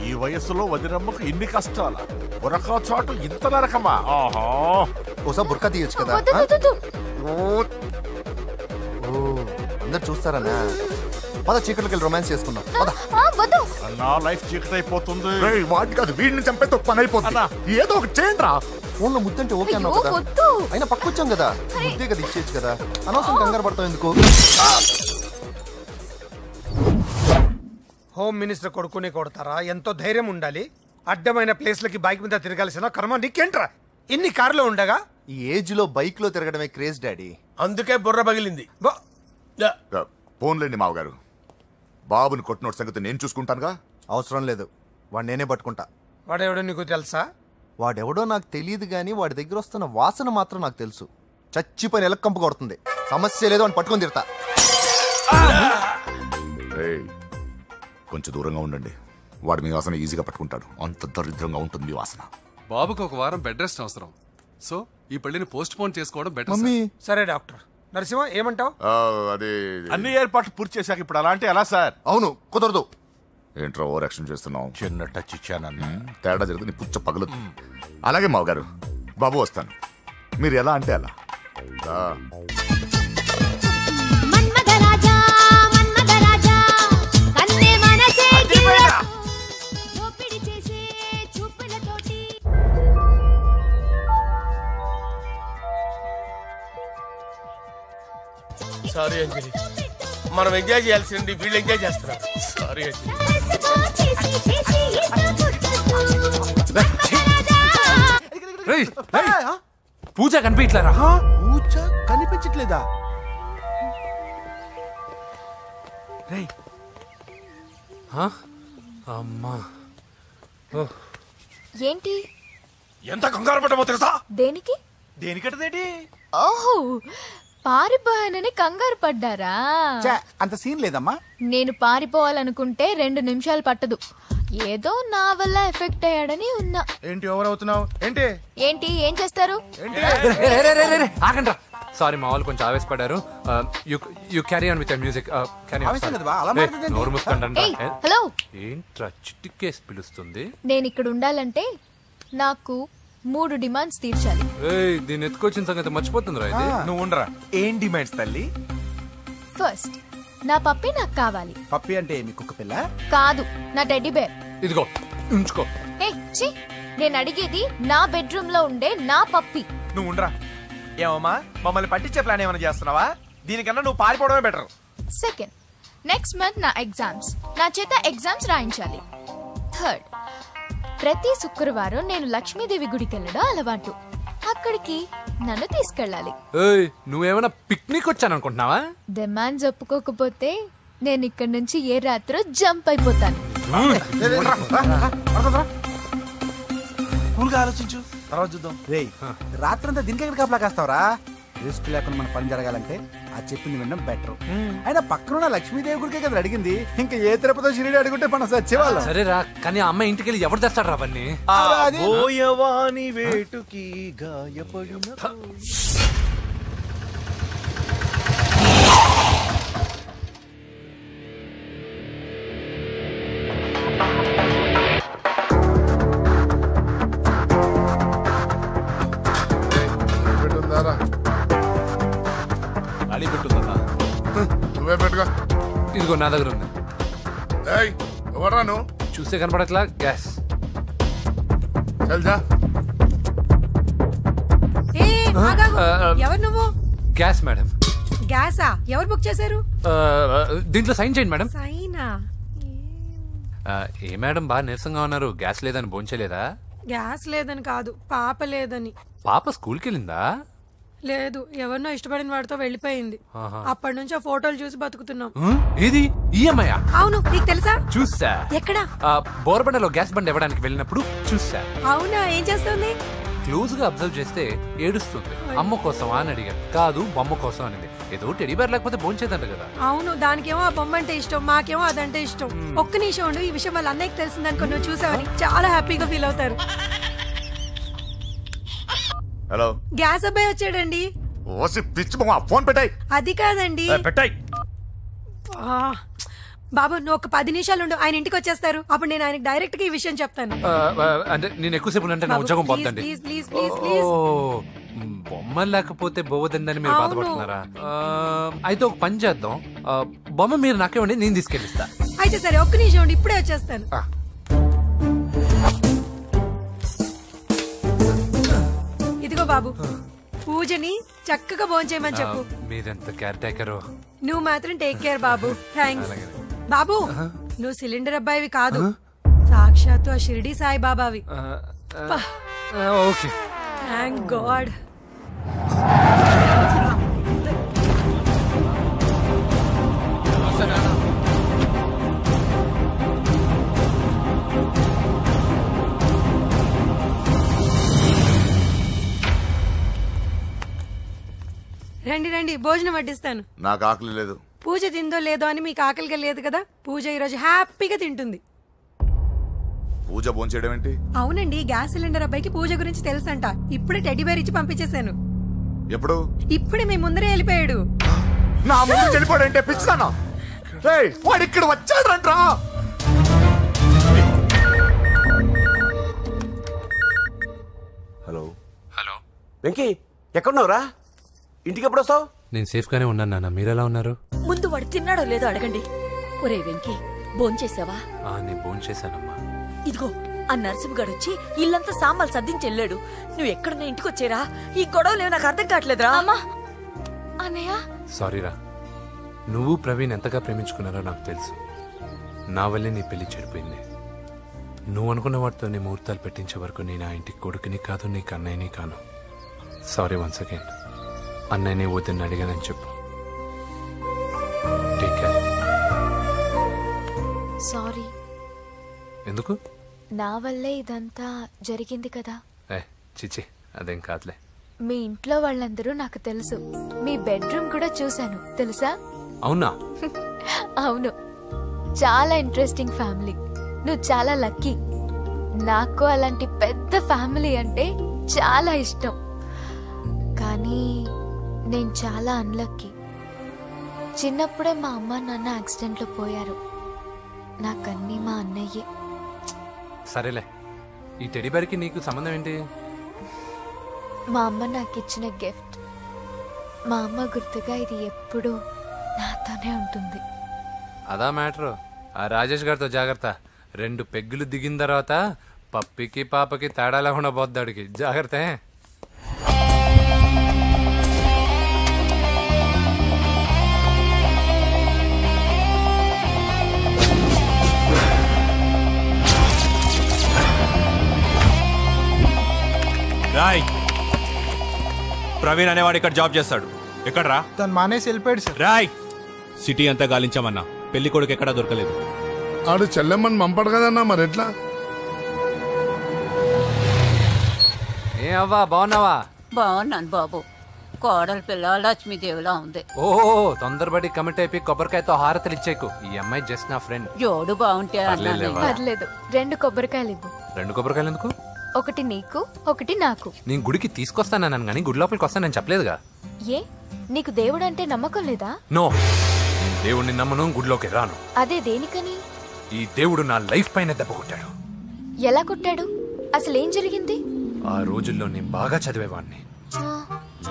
ఈ వయసులో వదినమ్మకు ఇన్ని కష్టాలా? బురకా చాటు ఇంత నరకమా? ఆహా, ఓసారి బుర్కా తీయొచ్చు కదా. అందరు చూస్తారన్నా. పద చీకట్లోకి వెళ్ళి రొమాన్స్ చేసుకుందాం. నా లైఫ్ చీకటి అయిపోతుంది. వాటి కాదు, వీడిని చంపేతో పని అయిపోతుంది. ఏదో ఒకటి చేయండి రా. ఫోన్ లో ముద్దంటే ఓకే అన్నావు కదా. అయినా పక్కొచ్చాం కదా, ముద్దే కదా ఇచ్చేయచ్చు కదా. అనవసరం కంగారు పడతావు ఎందుకు? హోమ్ మినిస్టర్ కొడుకుని కొడతారా? ఎంతో ధైర్యం ఉండాలి. అడ్డమైన ప్లేస్లకి బైక్ మీద తిరగాల్సిన కర్మ నీకేంట్రా? ఇన్ని కార్లో ఉండగా ఈ ఏజ్ లో బైక్ లో తిరగడమే క్రేజ్ డాడీ. అందుకే బుర్ర పగిలింది. ఫోన్లేండి మావగారు. బాబుని కొట్టినోటి సంగతి నేను చూసుకుంటానుగా. అవసరం లేదు, వాడు నేనే పట్టుకుంటా. వాడెవడో నీకు తెలుసా? వాడెవడో నాకు తెలియదు కానీ వాడి దగ్గర వస్తున్న వాసన మాత్రం నాకు తెలుసు. చచ్చిపోయిన ఎలక్కంపు కొడుతుంది. సమస్య లేదు అని పట్టుకొని తిడతా. కొంచెం దూరంగా ఉండండి. వాడు మీ వాసన ఈజీగా పట్టుకుంటాడు. అంత దరిద్రంగా ఉంటుంది మీ వాసన. బాబుకు ఒక వారం బెడ్ రెస్ట్ అవసరం. సో ఈ పెళ్లిని పోస్ట్ పోన్ చేసుకోవడం బెటర్. మమ్మీ సరే డాక్టర్. నరసింహ ఏమంటావు? అదే అన్ని ఏర్పాట్లు పూర్తి చేశాక ఇప్పుడు అలాంటి ఎలా సార్? అవును కుదరదు. ఏంట్రా ఓవర్ యాక్షన్ చేస్తున్నావు? చిన్న టచ్ ఇచ్చానన్నా. తేడా జరిగింది, నీ పుచ్చ పగలు. అలాగే మావగారు, బాబు వస్తాను. మీరు ఎలా అంటే అలా. సారీ అంజలి, మనం ఎంజాయ్ చేయాల్సింది వీళ్ళు ఎంజాయ్ చేస్తున్నారు. సారీ అంజలి. పూజ కనిపించలేరా? పూజ కనిపించట్లేదా? అమ్మా ఏంటి? ఎంత కంగారు పడ్డమో తెలుసా? దేనికి? దేనికటదేంటి? ఓహో, పారిపోయానని కంగారు పడ్డారా? అంత సీన్ లేదమ్మా. నేను పారిపోవాలనుకుంటే 2 నిమిషాలు పట్టదు. ఏదో నా వల్ల ఎఫెక్ట్ అయ్యాడని ఉన్నా. ఏంటి ఓవర్ అవుతున్నావు? ఏంటి ఏం చేస్తారు? ఆగండ్రా. సారీ మా వాళ్ళు కొంచెం ఆవేశపడ్డారు. You carry on with music. నోరు మూసుకోండి. హలో, ఏంట్రా చిట్టికేసి పిలుస్తుంది? నేను ఇక్కడ ఉండాలంటే నాకు 3 డిమాండ్స్ తీర్చాలి. దీన్ని ఎత్తుకొచ్చిన సంగతి మర్చిపోతుందిరా ఇది. నువ్వు ఉండరా. ఏం డిమాండ్స్ తల్లి? ఫస్ట్, నా పప్పి నాకు కావాలి. పప్పి అంటే మీ కుక్క పిల్ల కాదు, నా టెడ్డీ బేర్. ఇదిగో ఉంచుకో. నేను అడిగేది నా బెడ్రూమ్ లో ఉండే నా పప్పి. నువ్వు ఉండరా. ఏమమ్మా, మమ్మల్ని పట్టించే ప్లాన్ ఏమైనా చేస్తున్నావా? దీనికన్నా నువ్వు పారిపోవడమే బెటర్. సెకండ్, నెక్స్ట్ మంత్ నా ఎగ్జామ్స్, నా చేత ఎగ్జామ్స్ రాయించాలి. థర్డ్, ప్రతి శుక్రవారం నేను లక్ష్మీదేవి గుడికి వెళ్ళడం అలవాటు. అక్కడికి నన్ను తీసుకెళ్ళాలి. నువ్వేమైనా పిక్నిక్ వచ్చాననుకుంటున్నావా? డిమాండ్స్ ఒప్పుకోకపోతే నేను ఇక్కడ నుంచి ఏ రాత్రో జంప్ అయిపోతాను. కూల్గా ఆలోచించు, తర్వాత చూద్దాం. రేయ్, రాత్రంతా దీనికి ఎక్కడ కాపలా కాస్తావరా? రిస్క్ లేకుండా మన పని జరగాలంటే ఆ చెప్పింది వినడం బెటర్. అయినా పక్కన లక్ష్మీదేవి గుడికే కదా అడిగింది. ఇంకా ఏ తిరుపతి షిరిడి అడుగుంటే మనం సచ్చేవాళ్ళం. సరేరా, కానీ ఆ అమ్మాయి ఇంటికి వెళ్ళి ఎవరు తెస్తాడు రా అవన్నీ? ఓయవాని వేటుకి గాయపడిన నువ్వే పెట్టుకో. ఇదిగో నా దగ్గర ఉంది. ఎవరా నువ్వు? చూస్తే కనపడట్లా. గ్యాస్ ఎవరు నువ్వు? Gas madam. గ్యాసా? ఎవరు బుక్ చేశారు? దీంట్లో సైన్ చేయండి మేడం. సైనా? ఏ మేడం బాగా నీరసంగా ఉన్నారు, గ్యాస్ లేదని భోంచలేదా? గ్యాస్ లేదని కాదు, పాప లేదని. పాప స్కూల్కి వెళ్ళిందా? లేదు, ఎవరినో ఇష్టపడిన వాడితో వెళ్ళిపోయింది. అప్పటి నుంచి ఆ ఫోటోలు చూసి బతుకుతున్నాం. ఇది ఈఎంఐ? అవును, నీకు తెలుసా? చూసా. ఎక్కడ? బోర్బండలో గ్యాస్ బండ్ ఇవ్వడానికి వెళ్ళినప్పుడు చూసా. అవునా? ఏం చేస్తుంది? క్లోజ్ గా అబ్జర్వ్ చేస్తే ఏడుస్తుంది. అమ్మ కోసం అని అడిగాను. కాదు, బొమ్మ కోసం అనేది. ఏదో టెడీ బేర్ లేకపోతే భోంచేదంట కదా. అవును, దానికేమో ఆ బొమ్మ అంటే ఇష్టం, మాకేమో అదంటే ఇష్టం. ఒక్క నిమిషం ఉండు, ఈ విషయం వాళ్ళ అన్నయ్యకి తెలిసిందనుకో, నువ్వు చూసావని చాలా హ్యాపీగా ఫీల్ అవుతారు. హలో, గ్యాస్ అబ్బాయి వచ్చాడండి. ఓసి పిచ్చి బొమ్మ, ఫోన్ పెట్టాయి. అది కాదండి. పెట్టాయి. బాబు, నువ్వు ఒక 10 నిమిషాలు ఉండు, ఆయన ఇంటికి వచ్చేస్తారు. అప్పుడు నేను ఆయనకి డైరెక్ట్ గా ఈ విషయం చెప్తాను. అంటే నేను ఎక్కువసేపు అంటే నా ఉద్యోగం పోతుందండి. బొమ్మ లేకపోతే బోవదండి మీరు బాధపడుతున్నారా? అయితే ఒక పని చేద్దాం, బొమ్మ మీరు నాకేమండి, నేను తీసుకెళ్ళిస్తా. అయితే సరే, ఒక్క నిమిషం ఉండి, ఇప్పుడే వచ్చేస్తాను. ఇదిగో బాబు, పూజని చక్కగా భోంచేయమని చెప్పు. మీరెంత కేర్ టేకరు. నువ్వు మాత్రం టేక్ కేర్ బాబు. థ్యాంక్స్ బాబు. నువ్వు సిలిండర్ అబ్బాయివి కాదు, సాక్షాత్తు ఆ షిరిడి సాయి బాబావి. Okay, thank God. రండి రండి, భోజనం వడ్డిస్తాను. నాకు ఆకలి లేదు. పూజ తిందో లేదో అని మీకు ఆకలిగా లేదు కదా. పూజ ఈరోజు హ్యాపీగా తింటుంది. పూజ భోంచేయడం ఏంటి? అవునండి, గ్యాస్ సిలిండర్ అబ్బాయికి పూజ గురించి తెలుసంట. ఇప్పుడే టెడ్డీ బేర్ ఇచ్చి పంపించేశాను. ఎప్పుడు? ఇప్పుడే మీ ముందరే వెళ్ళిపోయాడు. నా ముందు వెళ్ళిపోయాడంటే పిచ్చిదానా? వాడు ఇక్కడ వచ్చాడంట్రా. హలో హలో వెంకీ, ఎక్కడున్నావురా? ఇంటికి ఎప్పుడు వస్తావు? నేను సేఫ్ గానే ఉన్నాను నాన్న, మీరెలా ఉన్నారు? ముందు వాడు తిన్నాడో లేదో అడగండి. ఒరే వెంకీ, భోంచేసావా? నేను భోంచేశానమ్మా. ఇదిగో, ఆ నరసింహగాడు వచ్చి ఇల్లంతా సామాన్లు సర్దించి వెళ్ళాడు. నువ్వు ఎక్కడున్నా ఇంటికి వచ్చేరా. ఈ గొడవలేవు నాకు అర్థం కావట్లేదురా. అన్నయ్య, సారీరా. నువ్వు ప్రవీణ్ ఎంతగా ప్రేమించుకున్నారో నాకు తెలుసు. నా వల్లే నీ పెళ్లి చెడిపోయింది. నువ్వు అనుకున్న వాటితో నీ ముహూర్తాలు పెట్టించే వరకు నేను ఆ ఇంటికి కొడుకుని కాదు, నీకు అన్నయ్యని కాను. Sorry once again. అన్నయ్యని వద్దని అడిగానని చెప్పు. Take care. సారీ. ఎందుకు? నా వల్లే ఇదంతా జరిగింది కదా. చిచి, అదేం కాదులే. మీ ఇంట్లో వాళ్ళందరూ నాకు తెలుసు. మీ బెడ్రూమ్ కూడా చూశాను, తెలుసా? అవునా? అవును, చాలా ఇంట్రెస్టింగ్ ఫ్యామిలీ. నువ్వు చాలా లక్కీ. నాకు అలాంటి పెద్ద ఫ్యామిలీ అంటే చాలా ఇష్టం. కానీ నేను చాలా అన్లక్కీ. చిన్నప్పుడే మా అమ్మ నాన్న యాక్సిడెంట్లో పోయారు. నాకన్నీ మా అన్నయ్యే. సరేలే, ఈ టెడీ బేర్కి నీకు సంబంధం ఏంటి? మా అమ్మ నాకు ఇచ్చిన గిఫ్ట్. మా అమ్మ గుర్తుగా ఇది ఎప్పుడూ నాతోనే ఉంటుంది. అదా మ్యాటర్. ఆ రాజేష్ గారితో జాగ్రత్త. 2 పెగ్గులు దిగిన తర్వాత పప్పికి పాపకి తేడా లేకుండా పోద్దాడికి. జాగ్రత్త. రాయ్, ప్రవీణ్ అనేవాడు ఇక్కడ జాబ్ చేస్తాడు. ఎక్కడ్రా? తను మానేసి వెళ్ళిపోయాడు సార్. రాయ్, సిటీ అంతా గాలించామన్నా, పెళ్లి కొడుకు ఎక్కడా దొరకలేదు. ఆడు చెల్లెమ్మని పంపడు కదన్నా, మరి ఎట్లా? ఏ అవ్వా, బాగున్నావా? బాగున్నాను బాబు. కోడల పిల్ల లక్ష్మీదేవిలా ఉంది. ఓ, తొందరపడి కమిట్ అయిపోయి కొబ్బరికాయతో హారతలు ఇచ్చేకు. ఈ అమ్మాయి జస్ట్ నా ఫ్రెండ్. జోడు బాగుంటే పర్లేదు. 2 కొబ్బరికాయలు ఇవ్వు. 2 కొబ్బరికాయలు ఎందుకు? ఒకటి నీకు, ఒకటి నాకు. నేను గుడికి తీసుకొస్తానన్నాను కానీ గుడి లోపలికి వస్తానని చెప్పలేదుగా. ఏ, నీకు దేవుడు అంటే నమ్మకం లేదా? నో, నేను దేవుడిని నమ్మను, గుడిలోకి రాను. అదే దేనికని? ఈ దేవుడు నా లైఫ్ పైన దెబ్బ కొట్టాడు. ఎలా కొట్టాడు? అసలేం జరిగింది? ఆ రోజుల్లో నేను బాగా చదివేవాడిని.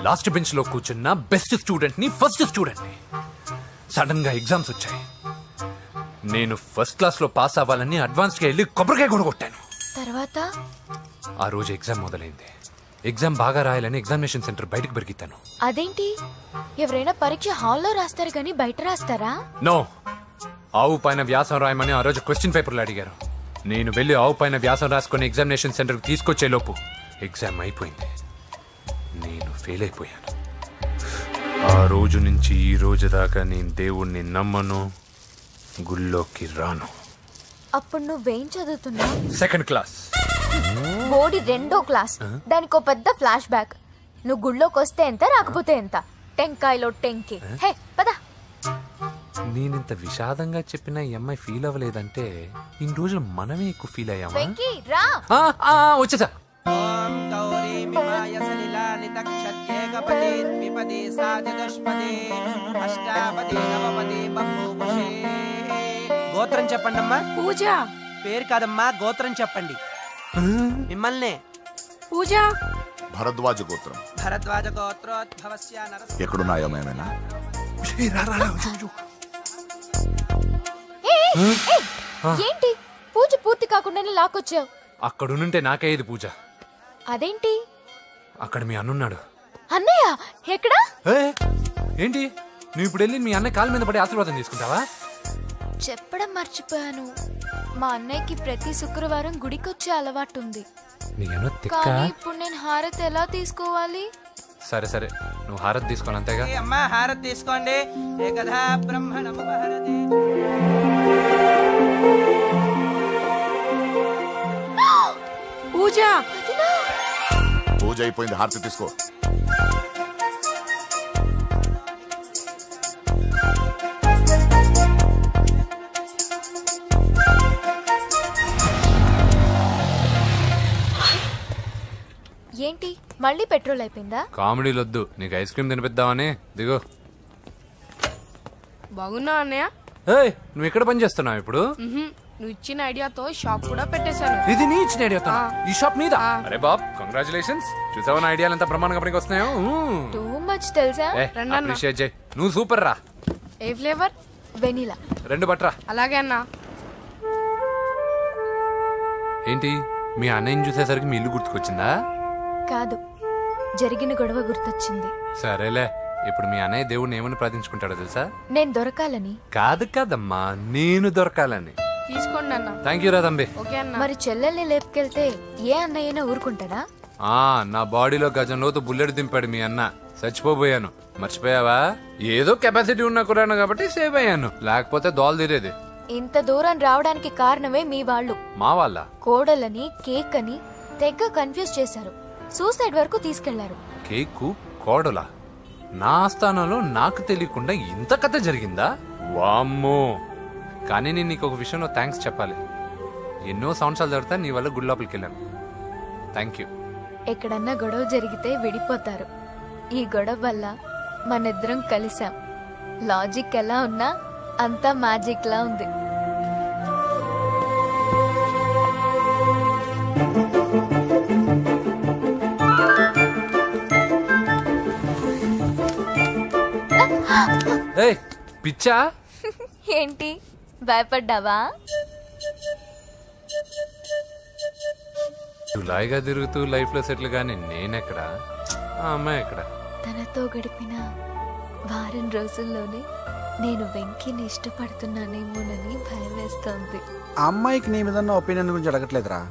లాస్ట్ బెంచ్ లో కూర్చున్న బెస్ట్ స్టూడెంట్ ని, ఫస్ట్ స్టూడెంట్ ని. సడన్ గా ఎగ్జామ్స్ వచ్చాయి. నేను ఫస్ట్ క్లాస్ లో పాస్ అవ్వాలని అడ్వాన్స్ గా వెళ్ళి కొబ్బరికాయ కూడా కొట్టాను. తర్వాత ఆ రోజు ఎగ్జామ్ మొదలైంది. ఎగ్జామ్ బాగా రాయాలని ఎగ్జామినేషన్ సెంటర్ బయటకు పెరిగితాను. అదేంటి, ఎవరైనా పరీక్ష హాల్లో రాస్తారు కానీ బయట రాస్తారా? నో, ఆవు పైన వ్యాసం రాయమని ఆ రోజు క్వశ్చన్ పేపర్లు అడిగారు. నేను వెళ్ళి ఆవు పైన వ్యాసం రాసుకొని ఎగ్జామినేషన్ సెంటర్కి తీసుకొచ్చే లోపు ఎగ్జామ్ అయిపోయింది. నేను ఫెయిల్ అయిపోయాను. ఆ రోజు నుంచి ఈ రోజు దాకా నేను దేవుణ్ణి నమ్మను, గుళ్ళోకి రాను. అప్పుడు నువ్వేం చదువుతున్నావు? Second class. బోడి 2వ క్లాస్. దానికో పెద్ద ఫ్లాష్ బ్యాక్. నువ్వు గుళ్ళోకి వస్తే ఎంత, రాకపోతే ఎంత. టెంకాయలో టెంకి. హే పద. నేనింత విషాదంగా చెప్పిన ఈ అమ్మాయి ఫీల్ అవ్వలేదంటే ఇన్ని రోజులు మనమే ఎక్కువ ఫీల్ అయ్యామా? వెంకీ రా. వచ్చేసా. గోత్రం చెప్పండి అమ్మా. పూజ. పేరు కాదమ్మా, గోత్రం చెప్పండి. మిమ్మల్నే. పూజ. భరద్వాజ గోత్రం. భరద్వాజ గోత్రోద్భవస్య నరసింహ. ఎక్కడున్నాయో మేమేనా? ఏంటి పూజ పూర్తి కాకుండానే లాక్కొచ్చావు? అక్కడుంటే నాకే ఇది పూజ. అదేంటి? అక్కడ మీ అన్నున్నాడు. అన్నయ్య ఎక్కడా? ఏంటి నువ్వు ఇప్పుడు వెళ్ళి మీ అన్నయ్య కాళ్ళ మీద పడి ఆశీర్వాదం తీసుకుంటావా? చెప్పడం మర్చిపోయాను. మా అన్నయ్యకి ప్రతి శుక్రవారం గుడికొచ్చే అలవాటు ఉంది. కానీ ఇప్పుడు నేను హారతి ఎలా తీసుకోవాలి? సరే సరే, నువ్వు హారతి తీసుకోను అంతేగా. అమ్మా హారతి తీసుకోండి. ఏకదా బ్రహ్మణము హారతి. పూజ. పూజ అయిపోయింది, హారతి తీసుకో. ఏంటి మళ్ళీ పెట్రోల్ అయిపోయిందా? కామెడీలొద్దు, నీకు ఐస్ క్రీమ్ తినిపిద్దామని. దిగో. బాగున్నా అన్నయ్య? నువ్వు ఎక్కడ పని చేస్తున్నావు ఇప్పుడు? నువ్వు ఇచ్చిన ఐడియాతో షాప్ కూడా పెట్టేశాను. ఇది నీ ఇచ్చిన ఐడియాతో? ఈ షాప్ నీదా? అరే బాబ్, కంగ్రాచులేషన్స్. చూసావా నా ఐడియాలు ఎంత బ్రహ్మాండంగా పనికి వస్తున్నాయో? టూ మచ్ తెలుసా? అప్రిషియేట్ చేయి. నువ్వు సూపర్ రా. ఏ ఫ్లేవర్? వెనిలా. 2 బట్రా. అలాగే అన్నా. ఏంటి మీ అన్నయ్యని చూసేసరికి మీ ఇల్లు గుర్తుకొచ్చిందా? కాదు, జరిగిన గొడవ గుర్తొచ్చింది. సరేలే, ఇప్పుడు మీ అన్నయ్య దేవుడిని ఏమని ప్రార్థించుకుంటాడో తెలుసా? నేను దొరకాలని. కాదు కాదమ్మా, నేను దొరకాలని. తీసుకోండి అన్న. థ్యాంక్ యూ రా తంబి. మరి చెల్లెల్ని లేపుకెళ్తే ఏ అన్నయ్యనా ఊరుకుంటాడా? నా బాడీలో గజం లోతు బుల్లెట్ దింపాడు మీ అన్న. చచ్చిపోబోయాను. మర్చిపోయావా? ఏదో కెపాసిటీ ఉన్న కురాను కాబట్టి సేవ్ అయ్యాను, లేకపోతే దోలు తీరేది. ఇంత దూరం రావడానికి కారణమే మీ వాళ్ళు. మా వాళ్ళ? కోడలని కేక్ అని తెగ కన్ఫ్యూజ్ చేశారు. సూసైడ్ వరకు తీసుకెళ్లారు. కేకు కోడలా? నా స్థానంలో నాకు తెలియకుండా ఇంత కథ జరిగిందా? వామ్మో. కానీ నేను నీకు ఒక విషయంలో థ్యాంక్స్ చెప్పాలి. ఎన్నో సంవత్సరాలు తర్వాత నీ వల్ల గుడి లోపలికి వెళ్ళాను. Thank you. ఎక్కడన్నా గొడవ జరిగితే విడిపోతారు. ఈ గొడవ వల్ల మనిద్దరం కలిసాం. లాజిక్ ఎలా ఉన్నా అంతా మ్యాజిక్ లా ఉంది. పిచ్చా? ఏంటి భయపడ్డావా? జులాయిగా తిరుగుతూ లైఫ్ లో సెటిల్ గాని నేనెక్కడా, ఆ అమ్మాయి ఎక్కడ? తనతో గడిపిన వారం రోజుల్లోనే నేను వెంకీని ఇష్టపడుతున్నానేమోనని భయం వేస్తోంది. ఆ అమ్మాయికి నీ మీద ఒపీనియన్ గురించి అడగట్లేదురా,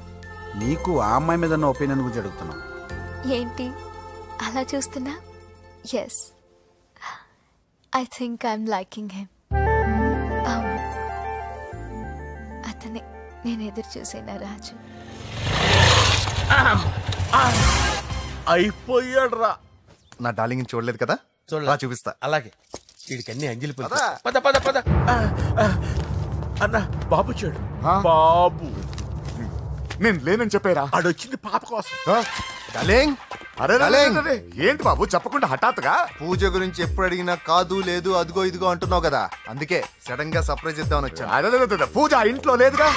నీకు ఆ అమ్మాయి మీద ఒపీనియన్ గురించి అడుగుతున్నావు. ఏంటి అలా చూస్తున్నా? Yes, I think I'm liking him. అవును, అతనే నేను ఎదురు చూసిన రాజు. అయిపోయాడు రా. నా డార్లింగ్ చూడలేదు కదా, చూపిస్తా. అలాగే. వీడికి అన్ని అంజలి పద పద పద. అన్న బాబు చూడు. బాబు నేను లేనని చెప్పారా? ఆడొచ్చింది పాప కోసం. ఏంటి బాబు చెప్పకుండా హఠాత్తుగా? పూజ గురించి ఎప్పుడు అడిగినా కాదు లేదు అదిగో ఇదిగో అంటున్నావు కదా, అందుకే సడన్ గా సర్ప్రైజ్ ఇద్దామని వచ్చాను. పూజ ఇంట్లో లేదుగా.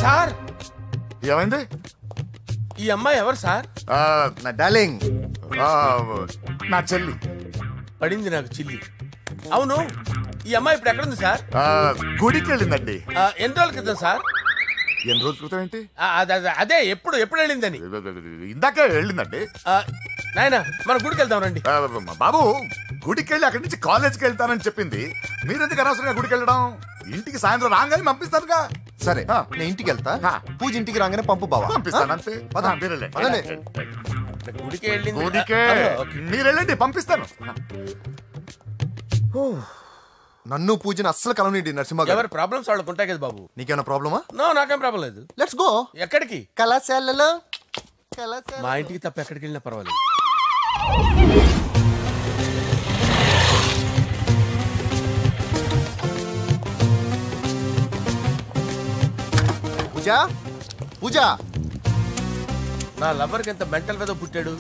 సార్ ఏమైంది? ఈ అమ్మాయి ఎవరు సార్? నా డార్లింగ్, నా చెల్లి. పడింది నాకు చిల్లి. అవును, ఈ అమ్మాయి ఇప్పుడు ఎక్కడుంది సార్? గుడికి వెళ్ళిందండి. ఎన్ని రోజుల క్రితం సార్? ఎన్ని రోజుల క్రితం ఏంటి? అదే ఎప్పుడు వెళ్ళిందని. ఇందాకే వెళ్ళిందండి. నాయనా మన గుడికి వెళ్దాం రండి. బాబు గుడికి వెళ్ళి అక్కడి నుంచి కాలేజ్కి వెళ్తానని చెప్పింది. మీరెందుకు అనవసరంగా గుడికి వెళ్ళడం? ఇంటికి సాయంత్రం రాగానే పంపిస్తానుగా. సరే నేను ఇంటికి వెళ్తా, పూజ ఇంటికి రాగానే పంపు బావా. పంపిస్తాను అంతే. గుడికి వెళ్ళింది. గుడికే మీరు వెళ్ళండి, పంపిస్తాను. నన్ను పూజను అస్సలు కలవనండి నరసింహ గారు. ఎవరి ప్రాబ్లమ్స్ వాళ్ళకు ఉంటాయి కదా బాబు. నీకేమైనా ప్రాబ్లమా? నో, నాకేం ప్రాబ్లం లేదు. Let's go. ఎక్కడికి? కళాశాలలో. మా ఇంటికి తప్ప ఎక్కడికి వెళ్ళినా పర్వాలేదు. పూజ పూజ, నా లవర్కి ఎంత మెంటల్ వేదో పుట్టాడు.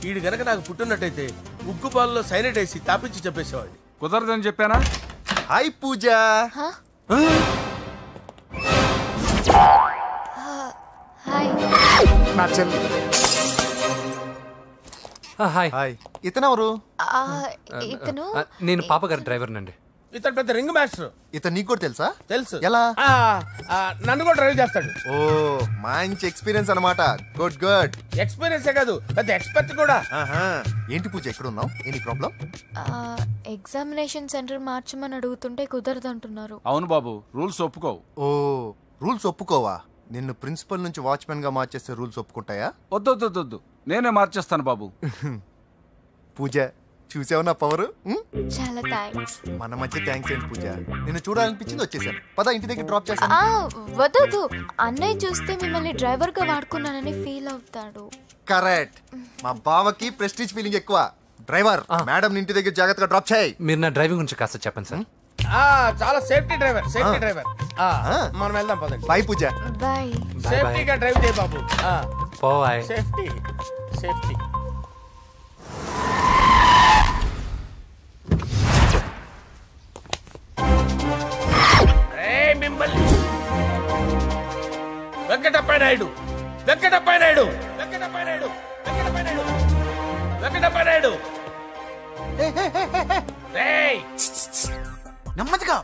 వీడు గనక నాకు పుట్టినట్టయితే ఉగ్గు పాలలో సైనట్ వేసి తాపించి చెప్పేసేవాడిని. కుదరదని చెప్పానా? హాయ్ పూజ. హాయ్. ఇతనెవరు? ఇతను నేను పాపగారి డ్రైవర్ నండి. ఇతను పెద్ద రింగ్ మాస్టర్. ఇతను నీకు కూడా తెలుసా? తెలుసు. ఎలా? నన్ను కూడా డ్రైవ్ చేస్తాడు. ఓ మంచి ఎక్స్పీరియన్స్ అన్నమాట. Good good. ఎక్స్పీరియన్సే కాదు, పెద్ద ఎక్స్పర్ట్ కూడా. ఏంటి పూజ ఎక్కడ ఉన్నావు? Any problem? ఎగ్జామినేషన్ సెంటర్ మార్చమని అడుగుతుంటే కుదరదంటున్నారు. అవును బాబు, రూల్స్ ఒప్పుకోవు. ఓ రూల్స్ ఒప్పుకోవా? నిన్ను ప్రిన్సిపల్ నుంచి వాచ్మెన్ గా మార్చేస్తే రూల్స్ ఒప్పుకుంటాయా? వద్దు, నేనే మార్చేస్తాను బాబు. పూజ చూసావు నా పవర్? చాలా థ్యాంక్స్. మన మధ్య థ్యాంక్స్ ఏంటి పూజ, నిన్ను చూడాలనిపించింది వచ్చేసాను. పద ఇంటి దగ్గర డ్రాప్ చేస్తాను. వద్దు, అన్నయ్య చూస్తే మిమ్మల్ని డ్రైవర్ గా వాడుకున్నానని ఫీల్ అవుతాడు. కరెక్ట్. మా బావకి ప్రెస్టీజ్ ఫీలింగ్ ఎక్కువ. డ్రైవర్, మేడం ఇంటి దగ్గర జాగ్రత్తగా డ్రాప్ చేయి. మీరు నా డ్రైవింగ్ గురించి కాస్త చెప్పండి సార్. చాలా సేఫ్టీ డ్రైవర్. మనం వెళ్దాం పదండి. బై పూజ. బాయ్. సేఫ్టీగా డ్రైవ్ చేయి బాబు. బాయ్. సేఫ్టీ. వెంకటప్ప నాయుడు. నెమ్మదిగా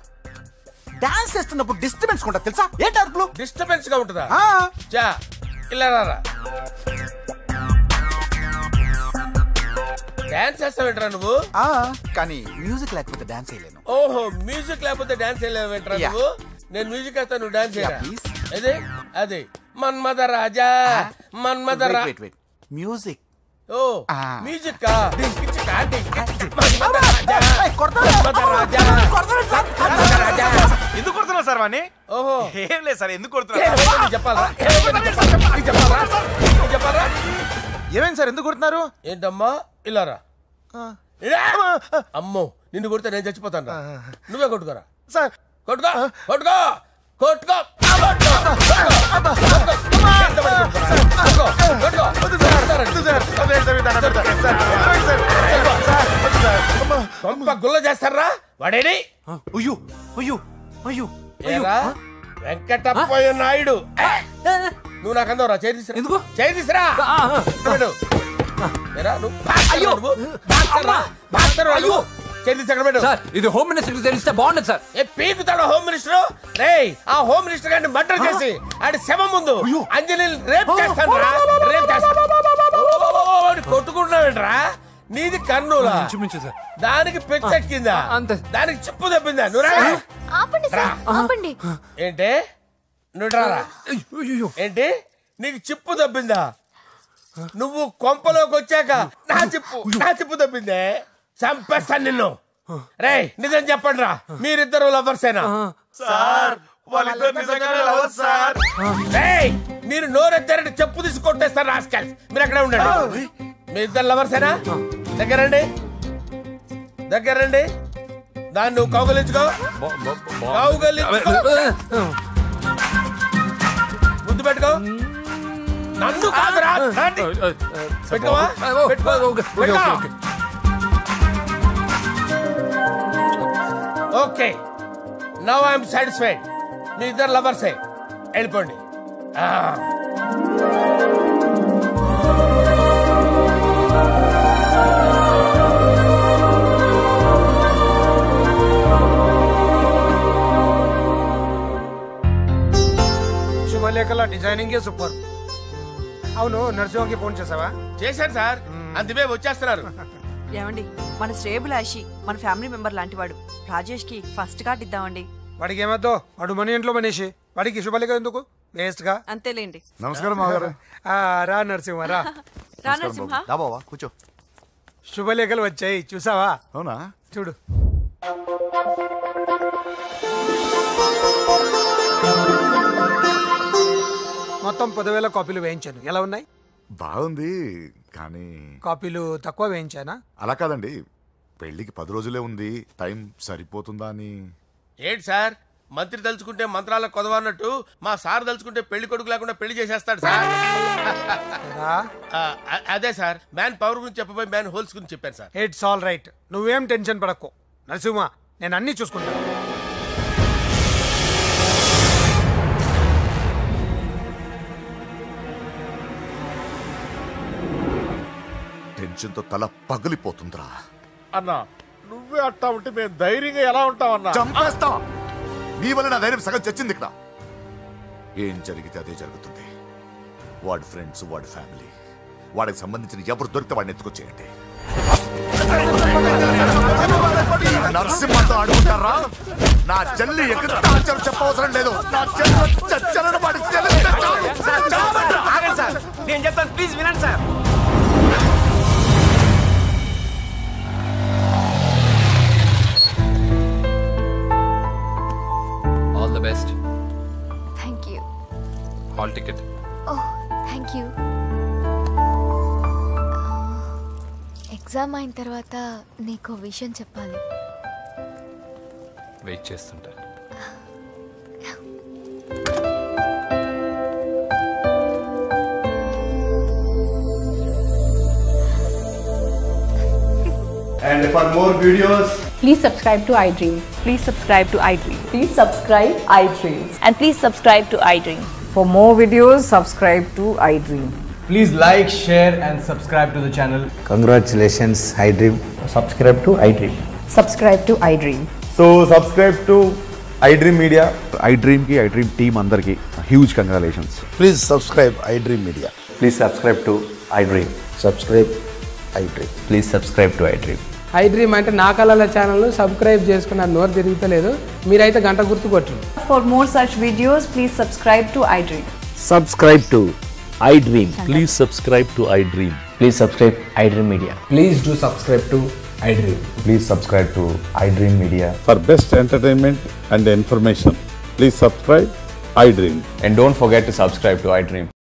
డాన్స్ చేస్తున్నప్పుడు డిస్టర్బెన్స్ కూడా తెలుసా? ఏంటి అరుపులు? డిస్టర్బెన్స్ గా ఉంటుందా? ఇలా రారా. డాన్స్ చేస్తావేంట్రా నువ్వు? కానీ మ్యూజిక్ లేకపోతే డాన్స్ చేయలేను. ఓహో, మ్యూజిక్ లేకపోతే డాన్స్ చేయలేవేంట్రా నువ్వు? నేను మ్యూజిక్ వేస్తా, నువ్వు డాన్స్ చేయరా. అదే మన్మథ రాజా. మ్యూజిక్. ఓ మ్యూజిక్ కా? ఎందుకు కొడుతున్నావు సార్ వాణ్ణి? ఓహో ఏం లేదు సార్, ఎందుకు కొడుతున్నారు చెప్పాలా? ఏమైంది సార్, ఎందుకు కొడుతున్నారు? ఏంటమ్మా ఇలారా. అమ్మో, నిన్ను కొడితే నేను చచ్చిపోతాను. నువ్వే కొట్టుకోరా సార్. కొట్టుకో. గుల్ల చేస్తారా వాడేని? వెంకటప్పయ్య నాయుడు. నువ్వు నాకు అందవరా? చేతిసిరా. ఇది హోమ్ మినిస్టర్ తెలిస్తే బాగుండదు సార్. పీకుతాడు హోమ్ మినిస్టర్. ఆ హోమ్ మినిస్టర్ గారిని మర్డర్ చేసి ఆడి శవం ముందు అంజలి రేప్ చేస్తాను. కొట్టుకుంటున్నావేంట్రా? నీది కన్నులా? దానికి పెచ్చెక్కిందా? దానికి చిప్పు తప్పిందా? ఏంటి నువ్వు రారా? ఏంటి నీకు చిప్పు తప్పిందా? నువ్వు కొంపలోకి వచ్చాక నా చిప్పు తప్పిందే. చంపేస్తాను నిన్ను. రేయ్ నిజం చెప్పండి రా, మీరిద్దరు లవర్సేనా? మీరు నోరెత్తారంటే చెప్పు తీసి కొట్టేస్తారు రాస్కల్స్. మీరు అక్కడే ఉండండి. మీ ఇద్దరు లవర్సేనా? దగ్గరండి. దాన్ని నువ్వు కౌగలించుకో. ముద్దు పెట్టుకో. నన్ను కాదురా. పెట్టుకోవా? Okay, now I'm satisfied. మీ ఇద్దరు లవర్సే, వెళ్ళిపోండి. శుభలేఖల డిజైనింగే సూపర్. అవును, నరసింహకి ఫోన్ చేసావా? చేశాను సార్, అందుకే వచ్చేస్తున్నారు. ఏమండి, మన శ్రేయబులాషి మన ఫ్యామిలీ మెంబర్ లాంటి వాడు. రాజేష్ కి ఫస్ట్ కార్డ్ ఇద్దామండి. వాడికి ఏమద్దో, వాడు మన ఇంట్లో మనిషి, వాడికి శుభలేఖ ఎందుకు వేస్ట్ గా? అంతేలేండి. నమస్కారం మామగారు. రా నరసింహ రా. రా నరసింహ. బావా కూర్చో. శుభలేఖలు వచ్చాయి, చూసావా? అవునా? చూడు. మొత్తం 10,000 కాపీలు వేయించాను. ఎలా ఉన్నాయి? బాగుంది, కానీ కాపీలు తక్కువ వేయించానా? అలా కాదండి, పెళ్లికి 10 రోజులే ఉంది, టైం సరిపోతుందా అని. ఏంటి సార్, మంత్రి తలుచుకుంటే మంత్రాలకు కొదవన్నట్టు మా సార్ తలుచుకుంటే పెళ్లి కొడుకు లేకుండా పెళ్లి చేసేస్తాడు సార్. అదే సార్, మ్యాన్ పవర్ గురించి చెప్పబోయి మ్యాన్ హోల్స్ గురించి చెప్పాను సార్. ఇట్స్ ఆల్ రైట్, నువ్వేం టెన్షన్ పడకు నరసింహ, నేను అన్ని చూసుకుంటాను. టెన్షన్తో తల పగిలిపోతుందిరా. అన్నా నువ్వే అట్టా ఉంటే మేము ధైర్యంగా ఎలా ఉంటామన్నా? చంపేస్తా. నీ వల్ల నా ధైర్యం సగం చచ్చింది ఇక్కడ. ఏం జరిగితే అదే జరుగుతుంది. వాడి ఫ్రెండ్స్, వాడి ఫ్యామిలీ, వాడికి సంబంధించిన ఎవరు దొరికితే వాడిని ఎత్తుకొచ్చేయండి. నరసింహతో అడుగుతారా? నా చెల్లి ఎక్కడ చెప్పవసరం లేదు. నా చెల్లి చచ్చలను వాడికి నేను చెప్తాను, ప్లీజ్ వినండి sir. All the best. Thank you. Hall ticket. Oh, thank you. Exam అయిన తర్వాత నీకు విషయం చెప్పాలి. వెయిట్ చేస్తుంటా. And for more videos, please subscribe to iDream. Please subscribe to iDream. Please subscribe iDream. And please subscribe to iDream. For more videos, subscribe to iDream. please like, share and subscribe to the channel. Congratulations, iDream. Subscribe to iDream. Subscribe to iDream. So subscribe to iDream Media. iDream ki iDream team andarki huge congratulations. Please subscribe iDream Media. Please subscribe to iDream. Subscribe iDream. Please subscribe to iDream. iDream అంటే నా కళల ఛానల్ సబ్స్క్రైబ్ చేసుకున్న నోరు తిరుగుతలేదు, మీరైతే గంట గుర్తు కొట్టండి. For more such videos, please subscribe to iDream. Subscribe to iDream. Please subscribe to iDream. Please subscribe iDream Media. Please do subscribe to iDream. Please subscribe to iDream Media. For best entertainment and information, please subscribe iDream. And don't forget to subscribe to iDream.